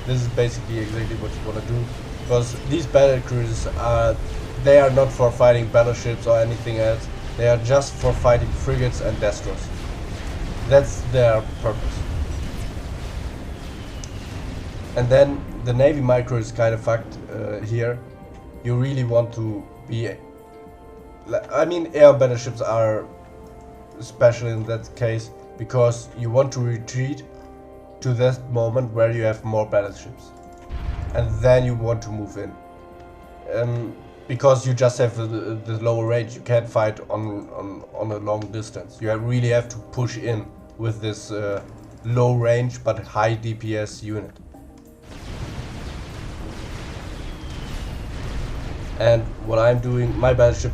this is basically exactly what you want to do, because these battlecruisers they are not for fighting battleships or anything else. They are just for fighting frigates and destroyers. That's their purpose. And then the Navy micro is kind of fucked here. You really want to be... I mean, air battleships are special in that case, because you want to retreat to that moment where you have more battleships. And then you want to move in. Because you just have the lower range, you can't fight on a long distance. You really have to push in with this low range but high DPS unit. And what I'm doing, my battleship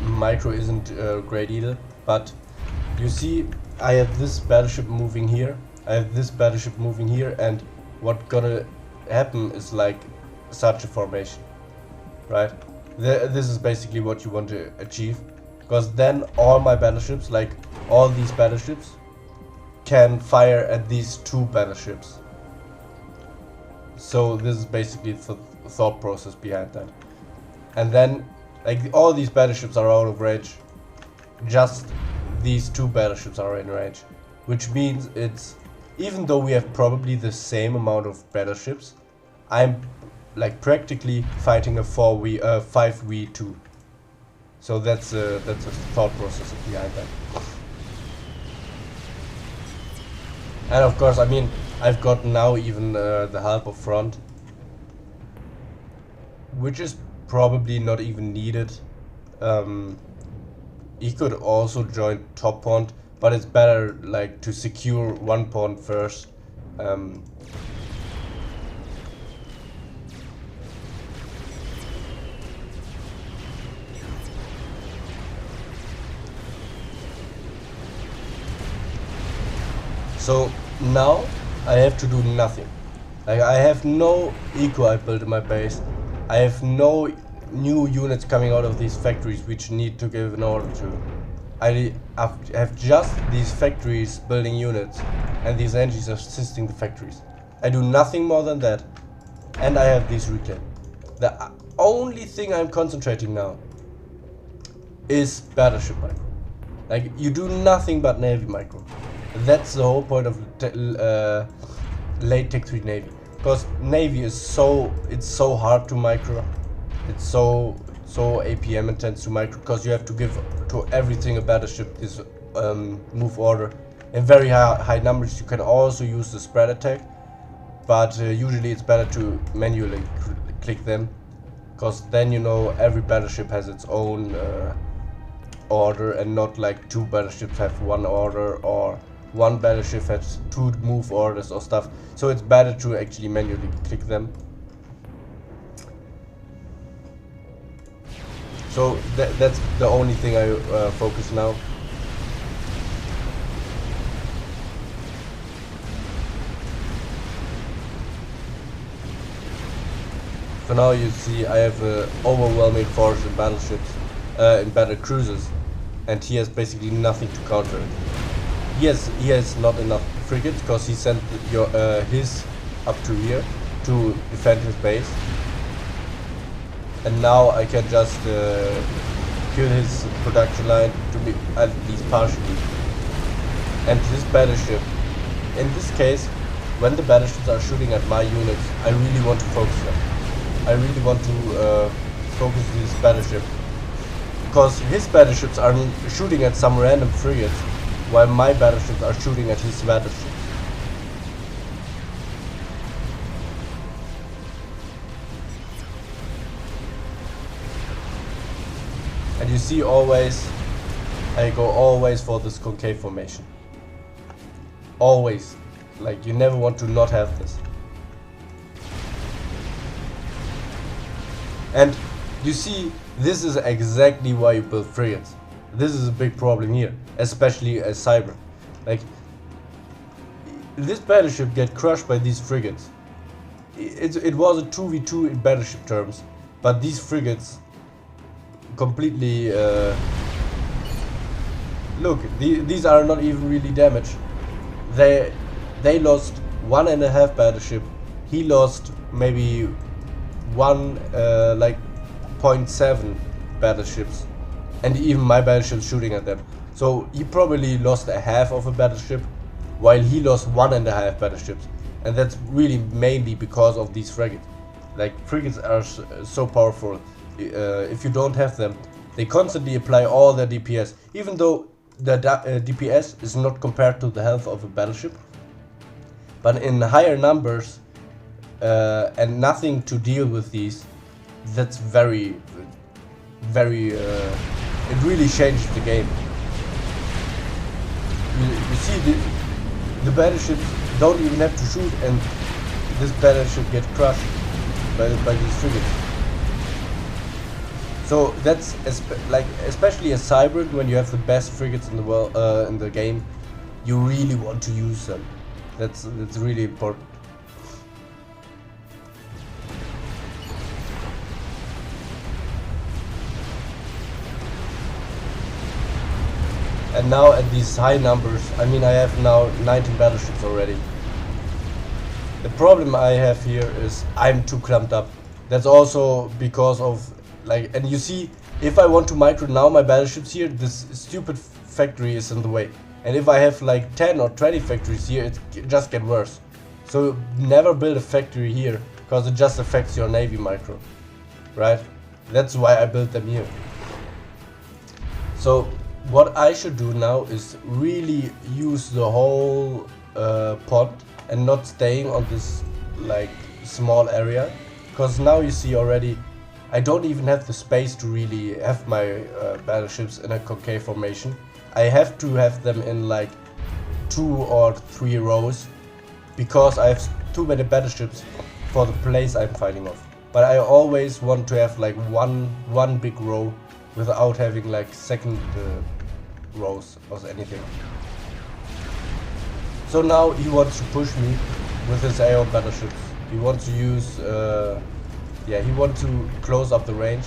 micro isn't great either, but you see I have this battleship moving here, I have this battleship moving here, and what's gonna happen is like such a formation, right? This is basically what you want to achieve, because then all my battleships, like all these battleships, can fire at these two battleships. So this is basically the thought process behind that. And then, like, all these battleships are out of range. Just these two battleships are in range. Which means it's, even though we have probably the same amount of battleships, I'm like practically fighting a 5v2. So that's a thought process behind that. And of course, I mean, I've got now even the help of front, which is probably not even needed. He could also join top pond, but it's better like to secure one pond first. So now I have to do nothing. Like, I have no eco I built in my base. I have no new units coming out of these factories which need to give an order to. I have just these factories building units and these engines assisting the factories. I do nothing more than that, and I have these reclaim. The only thing I'm concentrating now is battleship micro. Like, you do nothing but Navy micro. That's the whole point of late Tech 3 Navy. Because Navy is so hard to micro. It's so APM intense to micro, because you have to give to everything a battleship this move order in very high numbers. You can also use the spread attack, but usually it's better to manually click them, because then you know every battleship has its own order, and not like two battleships have one order, or one battleship has two move orders or stuff. So it's better to actually manually click them. So that's the only thing I focus now. For now, you see I have an overwhelming force in battleships, in battle cruisers, and he has basically nothing to counter it. He has not enough frigates, because he sent his up to here to defend his base. And now I can just kill his production line, to be at least partially. And his battleship, in this case, when the battleships are shooting at my units, I really want to focus them. I really want to focus this battleship, because his battleships are shooting at some random frigates, while my battleships are shooting at his battleship. And you see always, I go always for this concave formation. Always. Like, you never want to not have this. And you see, this is exactly why you build frigates. This is a big problem here, especially as cyber. Like, this battleship get crushed by these frigates. It was a 2v2 in battleship terms, but these frigates completely look, these are not even really damaged. They lost 1.5 battleship. He lost maybe one like 0.7 battleships, and even my battleship shooting at them. So he probably lost a half of a battleship, while he lost 1.5 battleships, and that's really mainly because of these frigates. Like, frigates are so powerful. If you don't have them, they constantly apply all their DPS, even though the DPS is not compared to the health of a battleship, but in higher numbers and nothing to deal with these, that's very it really changed the game. You see, the battleships don't even have to shoot, and this battleship gets crushed by these frigates. So that's especially as Cybrid, when you have the best frigates in the world in the game, you really want to use them. That's really important. And now at these high numbers, I mean, I have now 19 battleships already. The problem I have here is I'm too clumped up. That's also because of, like, and you see, if I want to micro now my battleships here, this stupid factory is in the way. And if I have like 10 or 20 factories here, it just gets worse. So never build a factory here, because it just affects your navy micro, right? That's why I built them here. So what I should do now is really use the whole pod and not staying on this like small area, because now you see already I don't even have the space to really have my battleships in a concave formation. I have to have them in like 2 or 3 rows, because I have too many battleships for the place I'm fighting off. But I always want to have like one big row without having like second rows or anything. So now he wants to push me with his AO battleships. He wants to use, he wants to close up the range.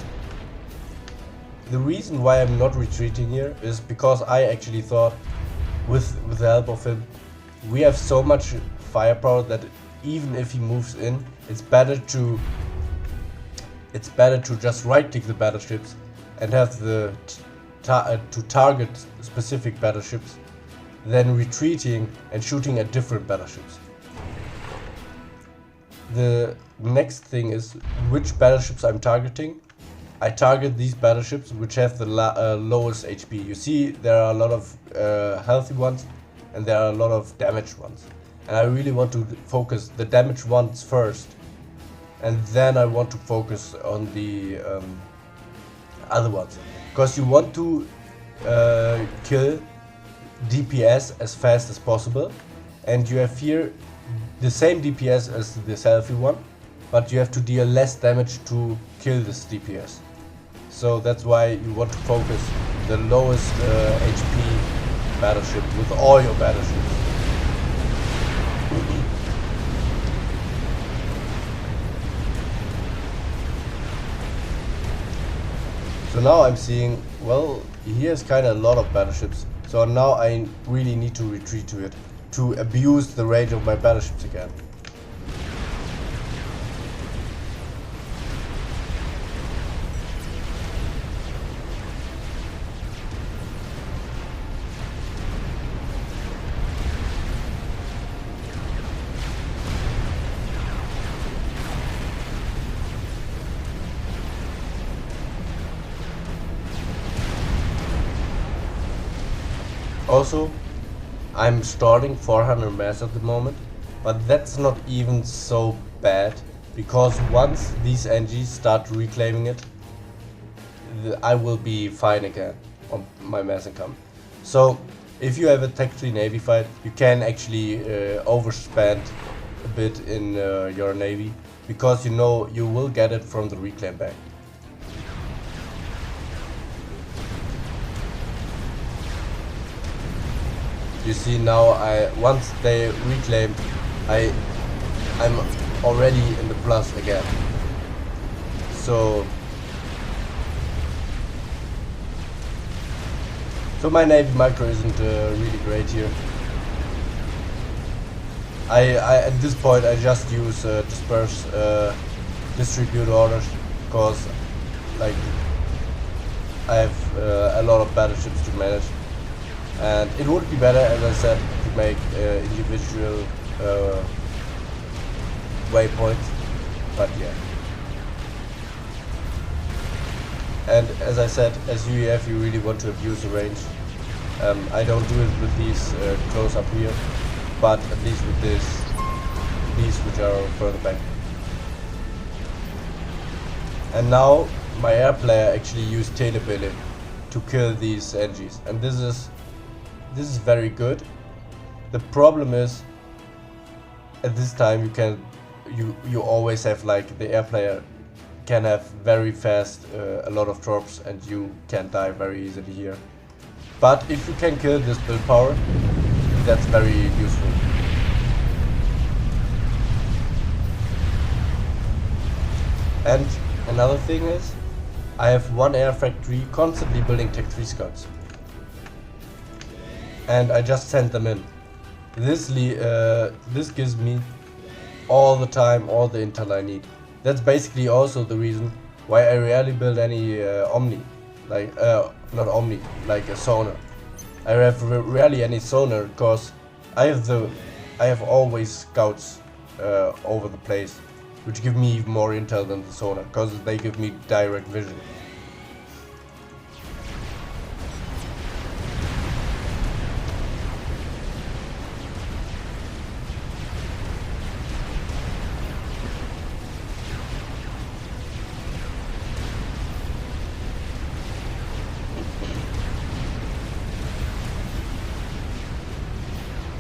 The reason why I'm not retreating here is because I actually thought, with the help of him, we have so much firepower that even if he moves in, it's better to just right-click the battleships and have the to target specific battleships, than retreating and shooting at different battleships. The next thing is which battleships I'm targeting. I target these battleships which have the lowest HP. You see, there are a lot of healthy ones and there are a lot of damaged ones. And I really want to focus the damaged ones first, and then I want to focus on the other ones. Because you want to kill DPS as fast as possible, and you have here the same DPS as the selfie one, but you have to deal less damage to kill this DPS. So that's why you want to focus the lowest HP battleship with all your battleships. So now I'm seeing, well, he has kind of a lot of battleships, so now I really need to retreat to it to abuse the range of my battleships again. Also, I'm starting 400 mass at the moment, but that's not even so bad, because once these NGs start reclaiming it, I will be fine again on my mass income. So if you have a Tech 3 Navy fight, you can actually overspend a bit in your Navy, because you know you will get it from the reclaim back. You see now, once they reclaim, I'm already in the plus again. So my Navy micro isn't really great here. At this point I just use disperse distribute orders, because like I have a lot of battleships to manage, and it would be better, as I said, to make individual waypoints, but yeah. And as I said, as UEF you really want to abuse the range. I don't do it with these close up here, but at least with these which are further back. And now my air player actually used telebilling to kill these NGs, and this is very good. The problem is, at this time you always have, like, the air player can have very fast a lot of drops, and you can die very easily here. But if you can kill this build power, that's very useful. And another thing is, I have one air factory constantly building Tech 3 scouts, and I just send them in. This gives me all the time all the intel I need. That's basically also the reason why I rarely build any Omni, like not Omni, like a sonar. I have rarely any sonar, because I have always scouts over the place, which give me even more intel than the sonar, because they give me direct vision.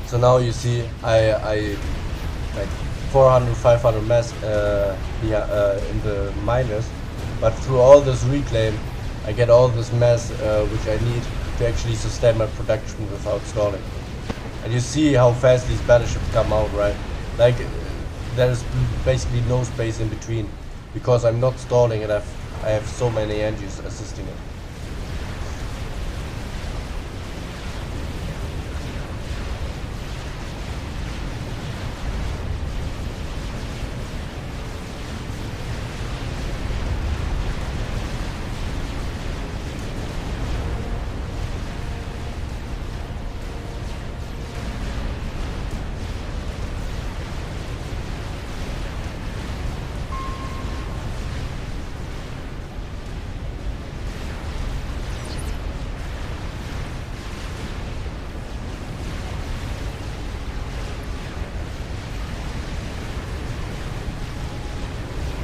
So now you see I like 400, 500 mass in the minus, but through all this reclaim I get all this mass which I need to actually sustain my production without stalling. And you see how fast these battleships come out, right? Like, there's basically no space in between, because I'm not stalling and I have so many engines assisting it.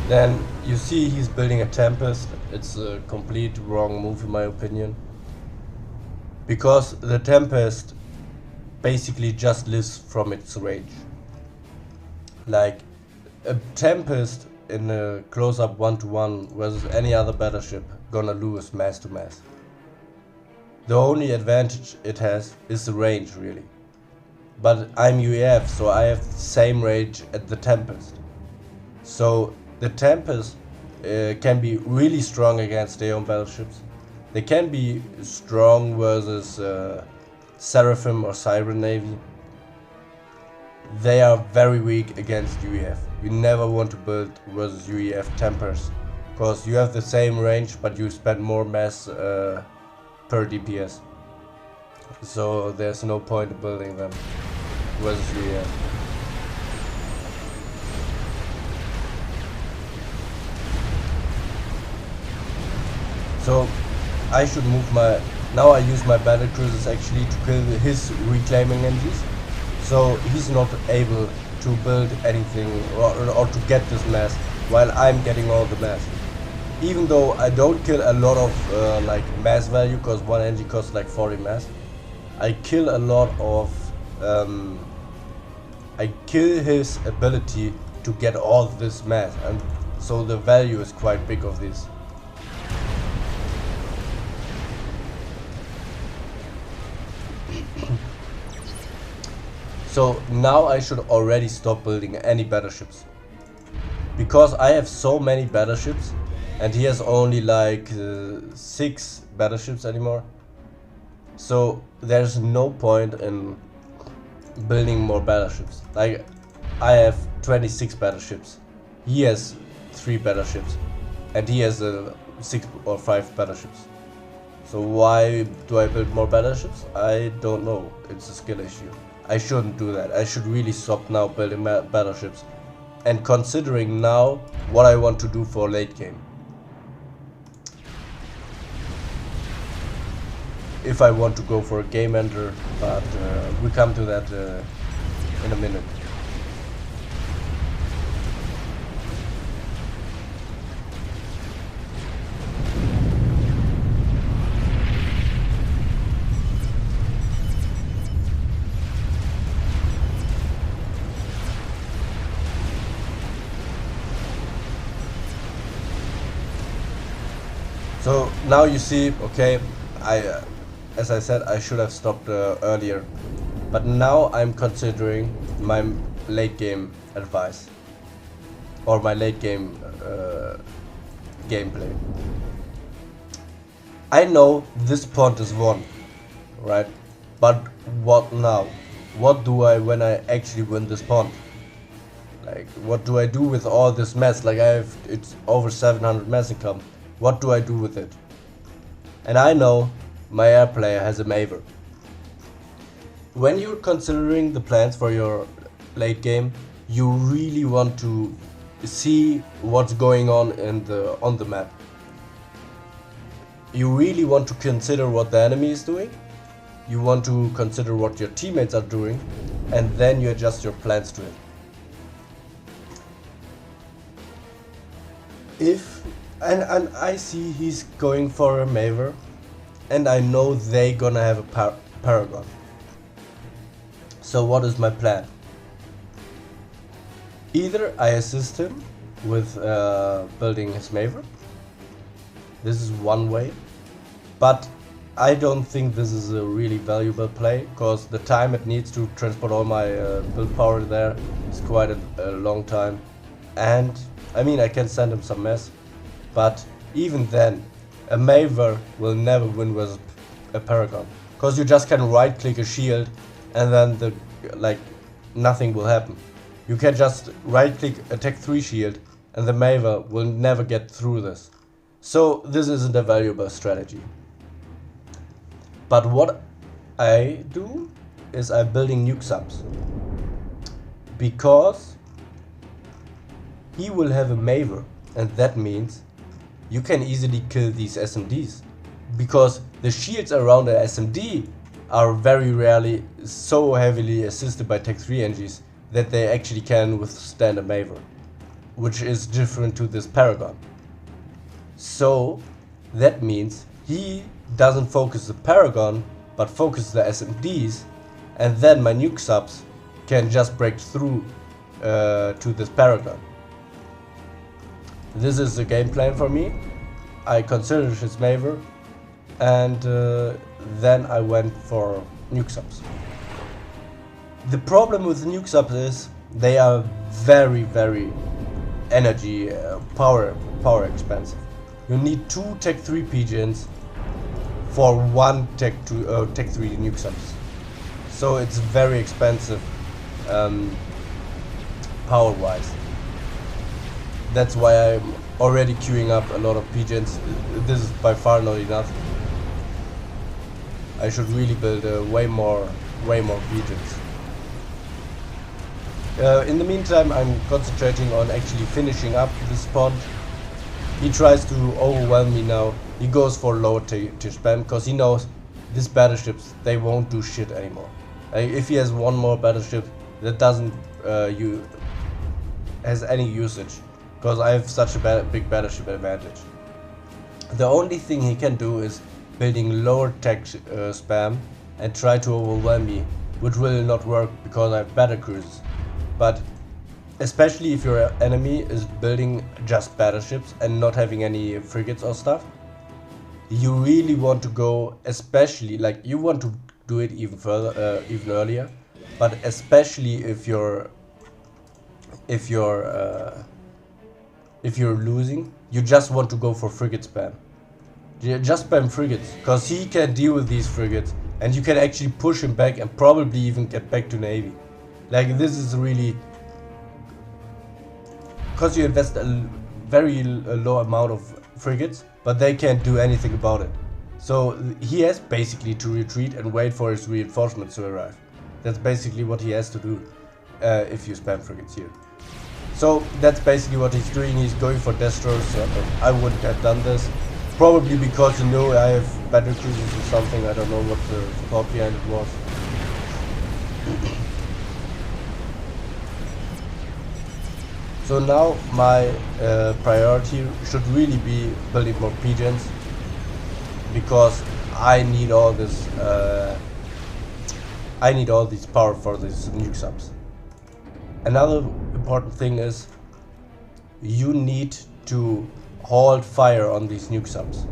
Then you see he's building a Tempest. It's a complete wrong move in my opinion, because the Tempest basically just lives from its range. Like, a Tempest in a close-up 1-to-1 versus any other battleship gonna lose mass to mass. The only advantage it has is the range, really. But I'm UEF, so I have the same range at the Tempest. So the Tempest can be really strong against their own battleships. They can be strong versus Seraphim or Siren Navy. They are very weak against UEF. You never want to build versus UEF Tempest, because you have the same range but you spend more mass per DPS. So there's no point in building them versus UEF. So I should move my... Now I use my battle cruisers actually to kill his reclaiming engines. So he's not able to build anything or to get this mass while I'm getting all the mass. even though I don't kill a lot of like mass value, because one energy costs like 40 mass, I kill a lot of I kill his ability to get all this mass, and so the value is quite big of this. So now I should already stop building any battleships, because I have so many battleships and he has only like 6 battleships anymore. So there's no point in building more battleships. Like, I have 26 battleships, he has 3 battleships, and he has 6 or 5 battleships. So why do I build more battleships? I don't know, it's a skill issue. I shouldn't do that. I should really stop now building battleships and considering now what I want to do for late game. If I want to go for a game ender, but we come to that in a minute. So now you see, okay, as I said, I should have stopped earlier, but now I'm considering my late game advice, or my late game gameplay. I know this pond is won, right? But what now? What do I when I actually win this pond? Like, what do I do with all this mess? Like, it's over 700 mess income. What do I do with it? And I know my air player has a Maver. When you're considering the plans for your late game, you really want to see what's going on on the map. You really want to consider what the enemy is doing. You want to consider what your teammates are doing, and then you adjust your plans to it. And I see he's going for a Maver, and I know they gonna have a Paragon. So what is my plan? Either I assist him with building his Maver. This is one way, but I don't think this is a really valuable play, because the time it needs to transport all my build power there is quite a long time. And I mean, I can send him some mess, but even then, a Maver will never win with a Paragon, because you just can right click a shield and then nothing will happen. You can just right click attack 3 shield and the Maver will never get through this. So this isn't a valuable strategy. But what I do is I'm building nuke subs, because he will have a Maver, and that means you can easily kill these SMDs, because the shields around the SMD are very rarely so heavily assisted by Tech 3 NGs that they actually can withstand a Maver, which is different to this Paragon. So that means he doesn't focus the Paragon, but focus the SMDs, and then my nuke subs can just break through to this Paragon. This is the game plan for me. I considered his Maver, and then I went for nuke subs. The problem with nuke subs is they are very, very energy power expensive. You need 2 Tech 3 pigeons for 1 Tech 3 nuke subs. So it's very expensive power wise. That's why I'm already queuing up a lot of pigeons. This is by far not enough. I should really build way more pigeons. In the meantime, I'm concentrating on actually finishing up this pond. He tries to overwhelm me now. He goes for lower tier spam, because he knows these battleships, they won't do shit anymore. If he has one more battleship that doesn't has any usage, because I have such a big battleship advantage. The only thing he can do is building lower tech spam and try to overwhelm me, which will not work because I have better cruisers. But especially if your enemy is building just battleships and not having any frigates or stuff, you really want to go, especially like you want to do it even further, even earlier, but especially if you're losing, you just want to go for frigate spam. You just spam frigates, because he can deal with these frigates and you can actually push him back and probably even get back to navy. Like, this is really, because you invest a very low amount of frigates, but they can't do anything about it. So he has basically to retreat and wait for his reinforcements to arrive. That's basically what he has to do if you spam frigates here. So that's basically what he's doing. He's going for destroyers. So I wouldn't have done this. Probably because, you know, I have battle cruisers or something. I don't know what the thought behind it was. So now my priority should really be building more pigeons, because I need all this. I need all these power for these nuke subs. Another important thing is you need to hold fire on these nuke subs.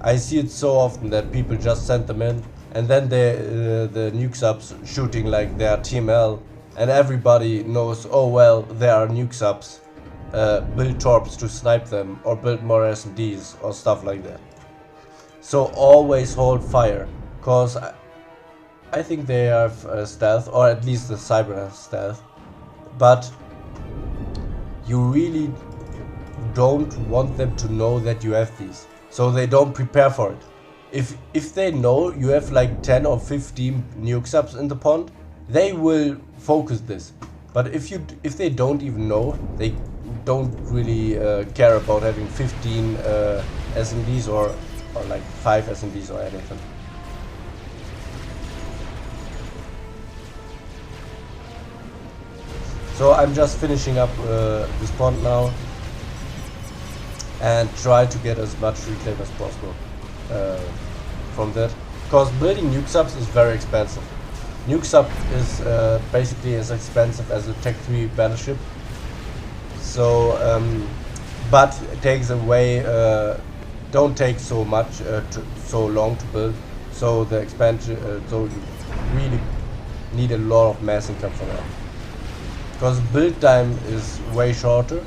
I see it so often that people just send them in and then the nuke subs shooting like they are TML, and everybody knows, oh well, there are nuke subs, build torps to snipe them or build more SMDs or stuff like that. So always hold fire, cause I think they have stealth, or at least the Cyber has stealth, but you really don't want them to know that you have these, so they don't prepare for it. If they know you have like 10 or 15 nuke subs in the pond, they will focus this. But if they don't even know, they don't really care about having 15 SMDs or like 5 SMDs or anything. So I'm just finishing up this pond now and try to get as much reclaim as possible from that, because building nuke subs is very expensive. Nuke sub is basically as expensive as a Tech 3 battleship, so but it takes away, don't take so much, so long to build, so the expansion, so you really need a lot of mass income for that. Because build time is way shorter,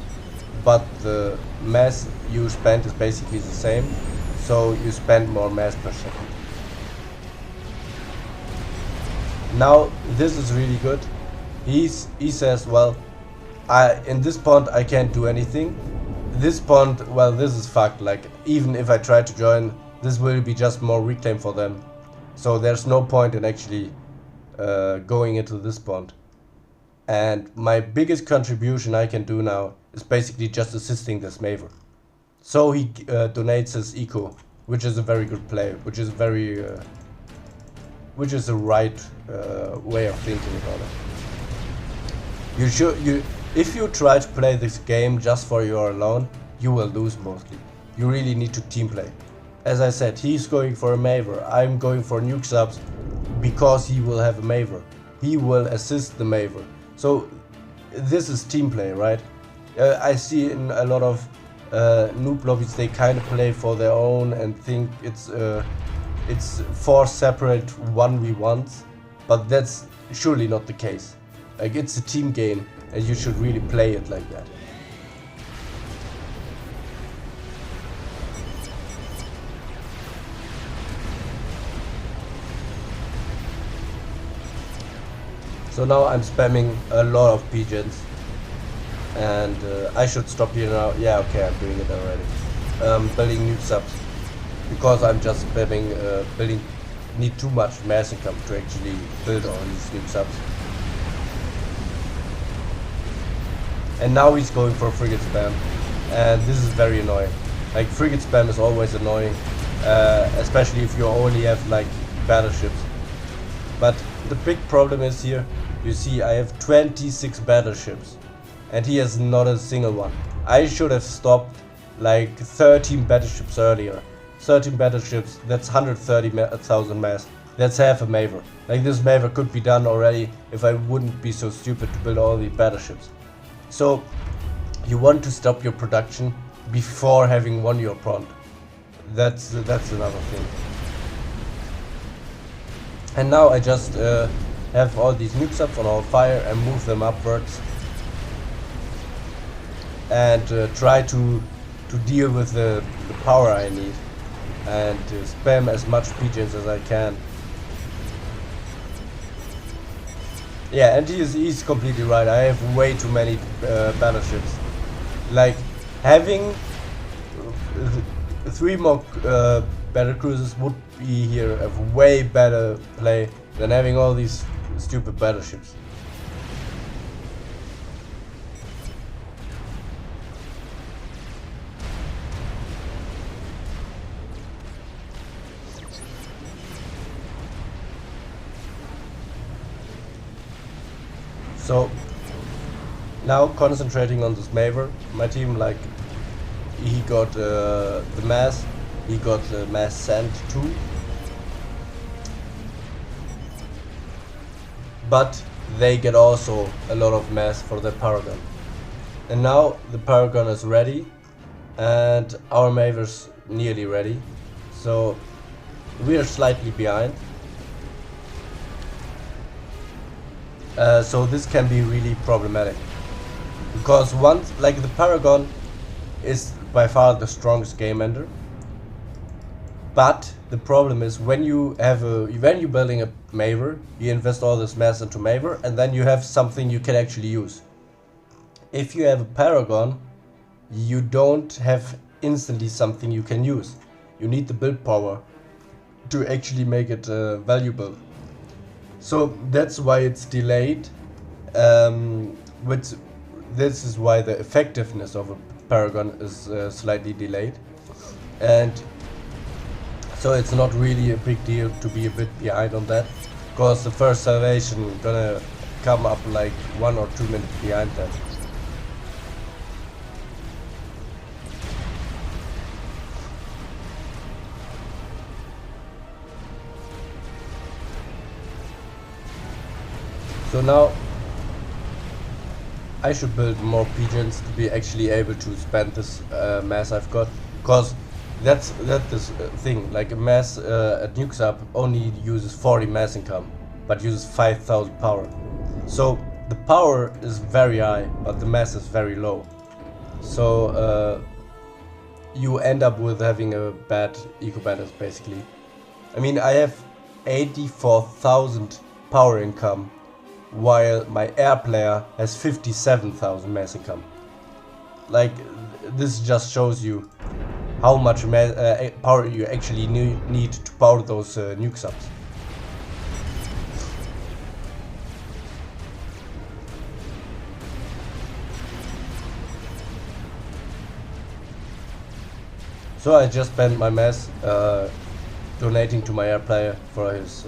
but the mass you spend is basically the same, so you spend more mass per second. Now this is really good. He says, well, in this pond I can't do anything. This pond, well, this is fucked. Like, even if I try to join, this will be just more reclaim for them. So there's no point in actually going into this pond. And my biggest contribution I can do now is basically just assisting this Maver. So he donates his eco, which is a very good play, which is very, which is the right way of thinking about it. If you try to play this game just for you alone, you will lose mostly. You really need to team play. As I said, he's going for a Maver. I'm going for nuke subs because he will have a Maver. He will assist the Maver. So this is team play, right? I see in a lot of noob lobbies, they kind of play for their own and think it's 4 separate 1v1s, but that's surely not the case. Like, it's a team game and you should really play it like that. So now I'm spamming a lot of pigeons, and I should stop here now. Yeah, okay, I'm doing it already. Building nuke subs, because I'm just spamming, need too much mass income to actually build all these nuke subs. And now he's going for frigate spam, and this is very annoying. Like, frigate spam is always annoying, especially if you only have like battleships. But the big problem is here, you see I have 26 battleships and he has not a single one. I should have stopped like 13 battleships earlier. 13 battleships, that's 130,000 mass. That's half a Maver. Like this Maver could be done already if I wouldn't be so stupid to build all the battleships. So you want to stop your production before having won your prompt. That's another thing. And now I just have all these nukes up on our fire and move them upwards. And try to deal with the power I need. And spam as much pigeons as I can. Yeah, and he's completely right. I have way too many battleships. Like having 3 more battle cruisers would be here a way better play than having all these stupid battleships. So now concentrating on this Maver, my team, like, he got the mass, he got the mass sand too, but they get also a lot of mass for their Paragon. And now the Paragon is ready and our Maver's nearly ready, so we are slightly behind. So this can be really problematic, because once, like, the Paragon is by far the strongest game ender, but the problem is when you're building a Maver, you invest all this mass into Maver and then you have something you can actually use. If you have a Paragon, you don't have instantly something you can use. You need the build power to actually make it valuable. So that's why it's delayed, this is why the effectiveness of a Paragon is slightly delayed, and so it's not really a big deal to be a bit behind on that, because the first salvation gonna come up like 1 or 2 minutes behind that. So now I should build more pigeons to be actually able to spend this mass I've got, because that's the thing. Like a mass at nukes up only uses 40 mass income, but uses 5,000 power. So the power is very high, but the mass is very low. So you end up with having a bad eco balance basically. I mean, I have 84,000 power income, while my air player has 57,000 mass income. Like, this just shows you how much power you actually need to power those nuke subs. So I just spent my mass donating to my air player for his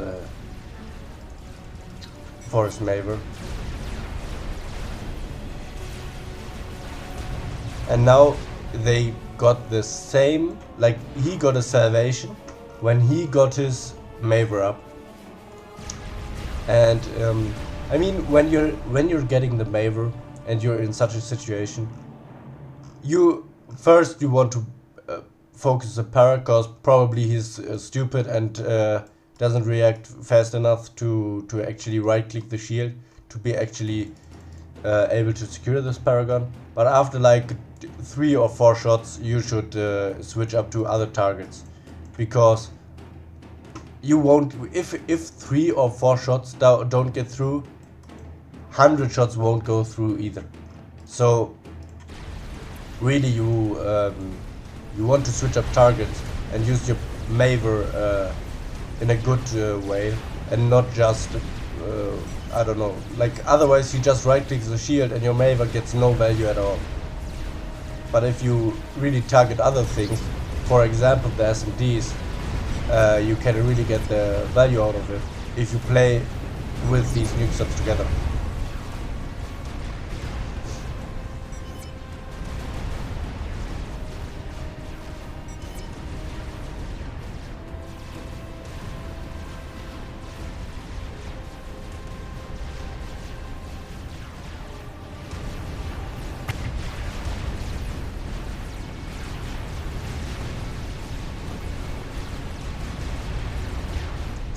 Maver. And now they got the same, like, he got a salvation when he got his Maver up. And I mean, when you're getting the Maver and you're in such a situation, you want to focus the Para, because probably he's stupid and doesn't react fast enough to actually right click the shield to be actually able to secure this Paragon. But after like 3 or 4 shots you should switch up to other targets, because you won't, if 3 or 4 shots don't get through, 100 shots won't go through either. So really you want to switch up targets and use your Maver in a good way, and not just I don't know, like, otherwise you just right click the shield and your Maver gets no value at all. But if you really target other things, for example the SMDs, you can really get the value out of it if you play with these nuke subs together.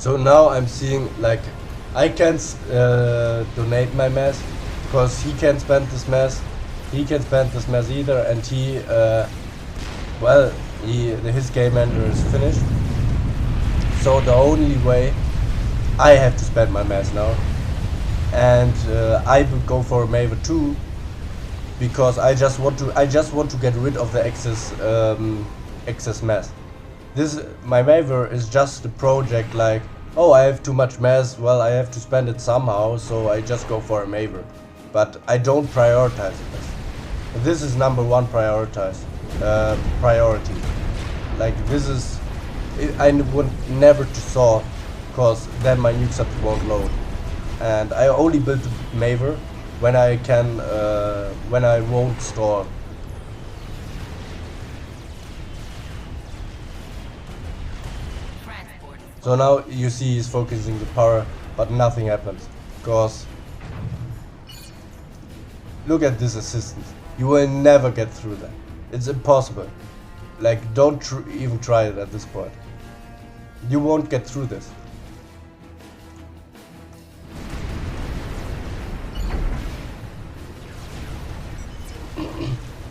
So now I'm seeing like I can't donate my mass because he can't spend this mass. He can't spend this mass either, and he well, his game ender is finished. So the only way I have to spend my mass now, and I will go for a Maver too, because I just want to get rid of the excess mass. My Maver is just a project like, oh, I have too much mass, well, I have to spend it somehow, so I just go for a Maver. But I don't prioritize this. This is number one priority. Like this is, I would never to saw, cause then my nuke subs won't load. And I only build the Maver when I can, when I won't store. So now you see he's focusing the power, but nothing happens. Cause look at this assistance. You will never get through that. It's impossible. Like, don't even try it at this point. You won't get through this.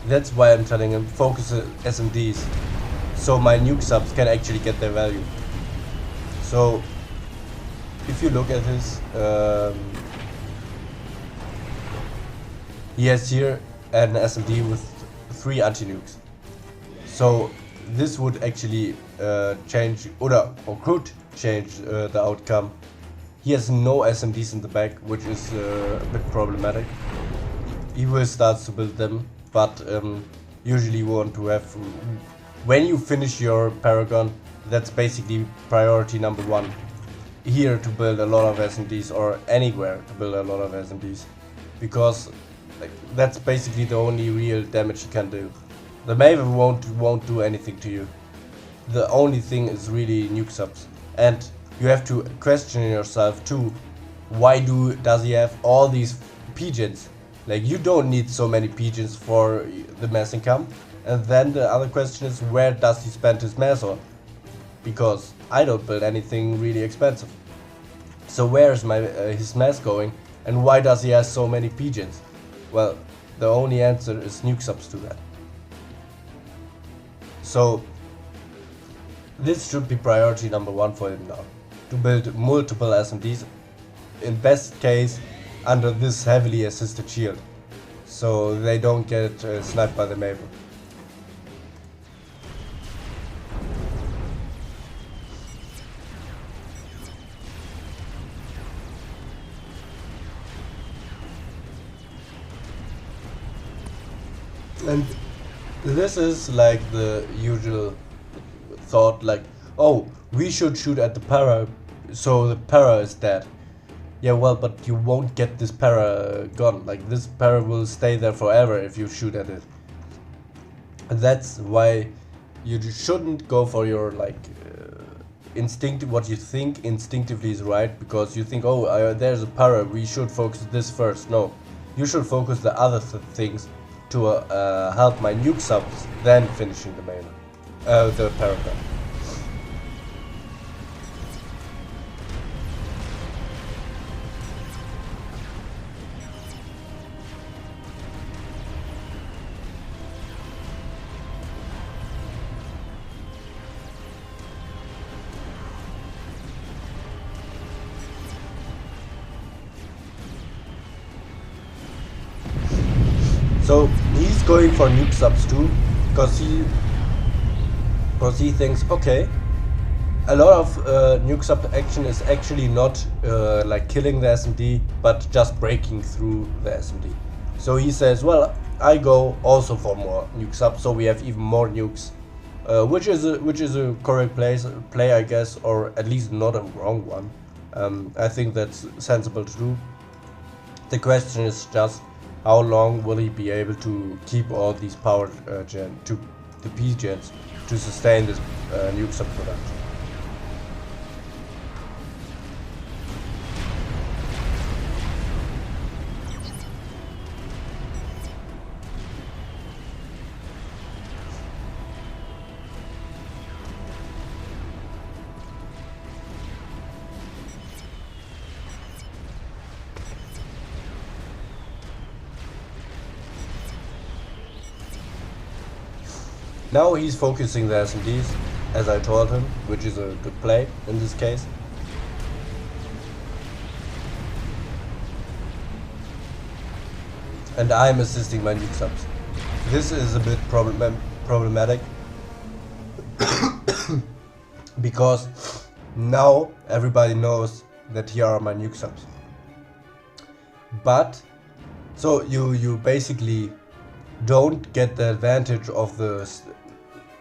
That's why I'm telling him focus SMDs, so my nuke subs can actually get their value. So if you look at his, he has here an SMD with 3 anti-nukes. So this would actually change, or could change the outcome. He has no SMDs in the back, which is a bit problematic. He will start to build them, but usually you want to have, when you finish your Paragon, that's basically priority number 1. Here to build a lot of SMDs, or anywhere to build a lot of SMDs, because like, that's basically the only real damage you can do. The Maven won't do anything to you. The only thing is really nuke subs, and you have to question yourself too. Why does he have all these pigeons? Like, you don't need so many pigeons for the mass income. And then the other question is, where does he spend his mass on? Because I don't build anything really expensive. So where is his mass going, and why does he have so many pigeons? Well, the only answer is nuke subs to that. So this should be priority number 1 for him now, to build multiple SMDs, in best case under this heavily assisted shield, so they don't get sniped by the Maven. And this is like the usual thought, like, oh, we should shoot at the para, so the para is dead. Yeah, well, but you won't get this para gun. Like, this para will stay there forever if you shoot at it. And that's why you shouldn't go for your, like, what you think instinctively is right, because you think, oh, there's a para, we should focus this first. No, you should focus the other things to help my nuke subs, then finishing the main, the Paragon. So he's going for nuke subs too, because he thinks, okay, a lot of nuke sub action is actually not like killing the SMD, but just breaking through the SMD. So he says, well, I go also for more nuke subs, so we have even more nukes, which is a correct play, I guess, or at least not a wrong one. I think that's sensible to do. The question is just, how long will he be able to keep all these power the P-gens to sustain this nuke sub production? Now he's focusing the SMDs, as I told him, which is a good play in this case. And I'm assisting my nuke subs. This is a bit problematic because now everybody knows that here are my nuke subs. But so you basically don't get the advantage of the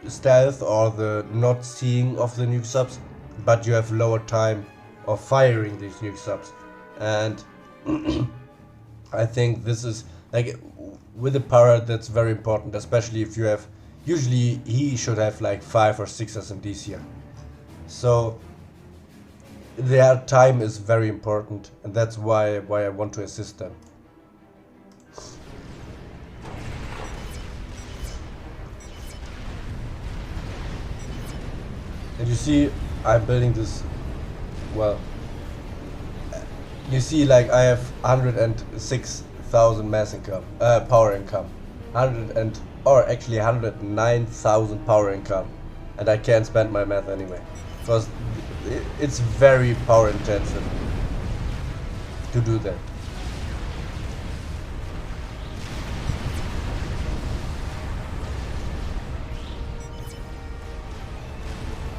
stealth or the not seeing of the nuke subs, but you have lower time of firing these nuke subs. And I think this is like with a parrot, that's very important, especially if you have, usually he should have like 5 or 6 SMDs here. So their time is very important, and that's why I want to assist them. And you see, I'm building this, well, you see, like I have 106,000 mass income, power income, 109,000 power income, and I can't spend my math anyway, because it's very power intensive to do that.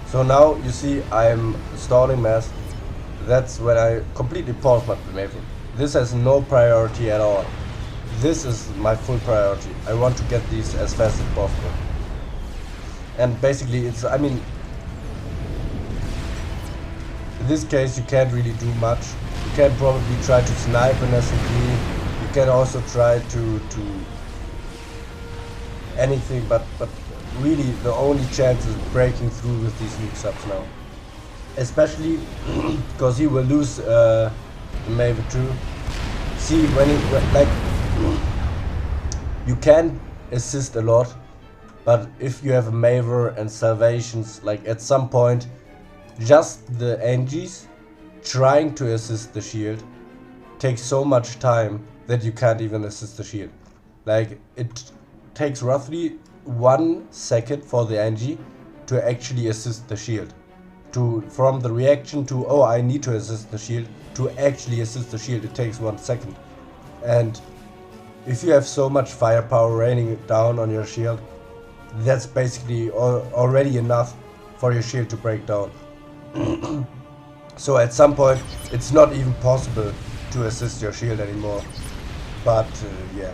So now you see I'm installing mass. That's when I completely pause my maneuver. This has no priority at all. This is my full priority. I want to get these as fast as possible. And basically it's, I mean, in this case you can't really do much. You can probably try to snipe an SMG. You can also try to anything, but really the only chance is breaking through with these nuke subs now. Especially because he will lose the Maver too. See, when like you can assist a lot, but if you have a Maver and salvations, like at some point just the NGs trying to assist the shield takes so much time that you can't even assist the shield. Like it takes roughly 1 second for the NG to actually assist the shield. From the reaction to, oh, I need to assist the shield, to actually assist the shield, it takes 1 second. And if you have so much firepower raining down on your shield, that's basically already enough for your shield to break down. So at some point it's not even possible to assist your shield anymore. But yeah.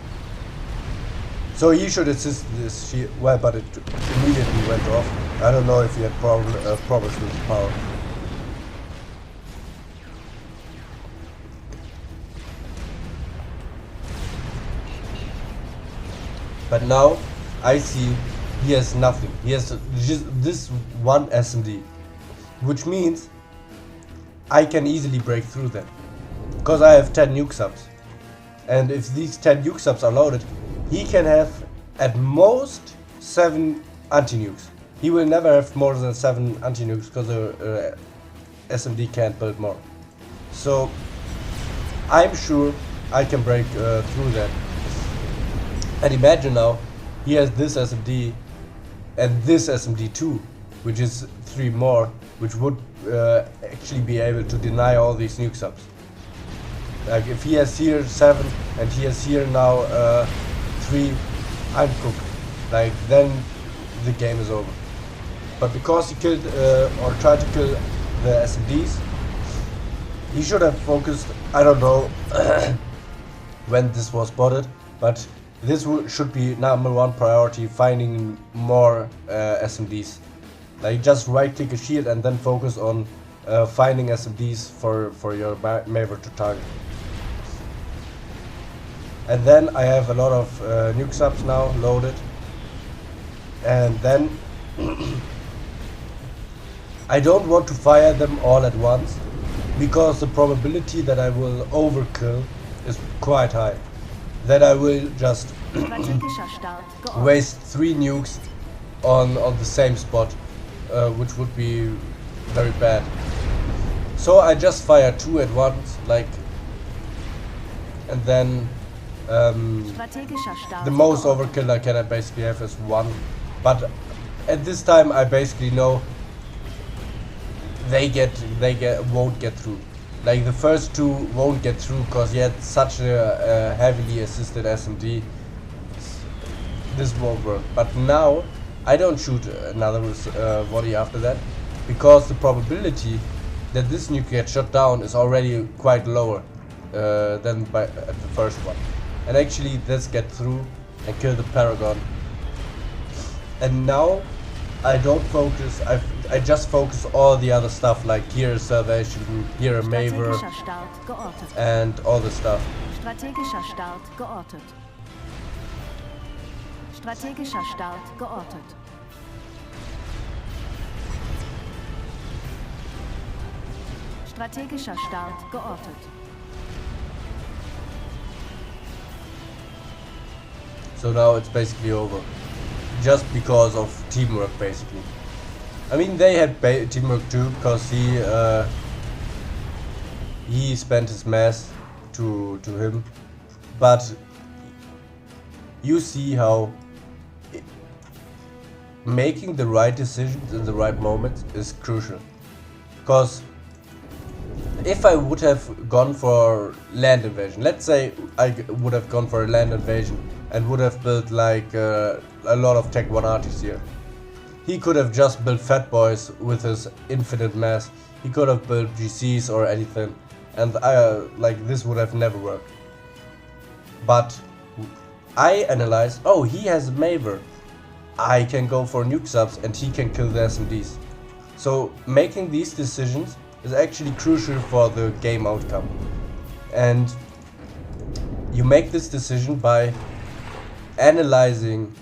So he should assist this shield, well, but it immediately went off. I don't know if he had problems with the power. But now I see he has nothing. He has just this one SMD, which means I can easily break through that, because I have 10 nuke subs. And if these 10 nuke subs are loaded, he can have at most 7 anti-nukes. He will never have more than 7 anti-nukes because the SMD can't build more. So I'm sure I can break through that. And imagine now, he has this SMD and this SMD too, which is 3 more, which would actually be able to deny all these nuke subs. Like if he has here 7 and he has here now 3, I'm cooked. Like then the game is over. But because he killed or tried to kill the SMDs, he should have focused, I don't know when this was spotted, but this should be #1 priority, finding more SMDs. Like just right click a shield and then focus on finding SMDs for your Maver to target. And then I have a lot of nuke subs now loaded, and then I don't want to fire them all at once, because the probability that I will overkill is quite high. That I will just waste 3 nukes on the same spot, which would be very bad. So I just fire 2 at once, like, and then the most overkill I can basically have is 1, but at this time I basically know they won't get through. Like the first two won't get through because he had such a heavily assisted SMG. This won't work. But now I don't shoot another body after that, because the probability that this nuke gets shot down is already quite lower than at the first one. And actually this get through and kill the Paragon. And now I don't focus, I just focus all the other stuff, like here a Salvation Group, here a Maver, and all the stuff. Strategischer Start geortet. Strategischer Start geortet. Strategischer Start geortet. So now it's basically over. Just because of teamwork, basically. I mean, they had teamwork too, because he spent his mass to him. But you see how making the right decisions in the right moments is crucial. Because if I would have gone for land invasion, let's say I would have gone for a land invasion and would have built like a lot of Tech 1 artists here. He could have just built Fat Boys with his infinite mass. He could have built GCs or anything, and like this would have never worked. But I analyzed, oh, he has a Maver. I can go for nuke subs and he can kill the SMDs. So making these decisions is actually crucial for the game outcome. And you make this decision by analyzing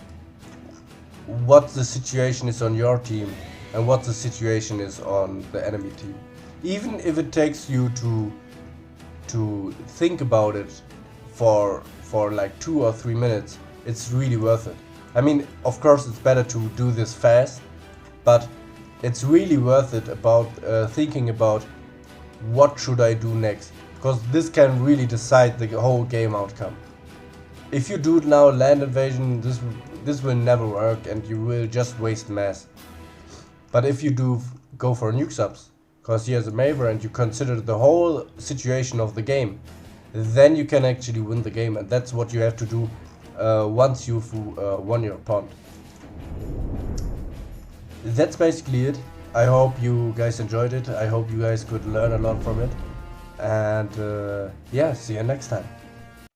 what the situation is on your team and what the situation is on the enemy team. Even if it takes you to think about it for like 2 or 3 minutes, it's really worth it. I mean, of course it's better to do this fast, but it's really worth it about thinking about what should I do next, because this can really decide the whole game outcome. If you do now land invasion, this will never work and you will just waste mass. But if you do go for nuke subs, because he has a Maver and you consider the whole situation of the game, then you can actually win the game, and that's what you have to do once you've won your opponent. That's basically it. I hope you guys enjoyed it. I hope you guys could learn a lot from it. And yeah, see you next time.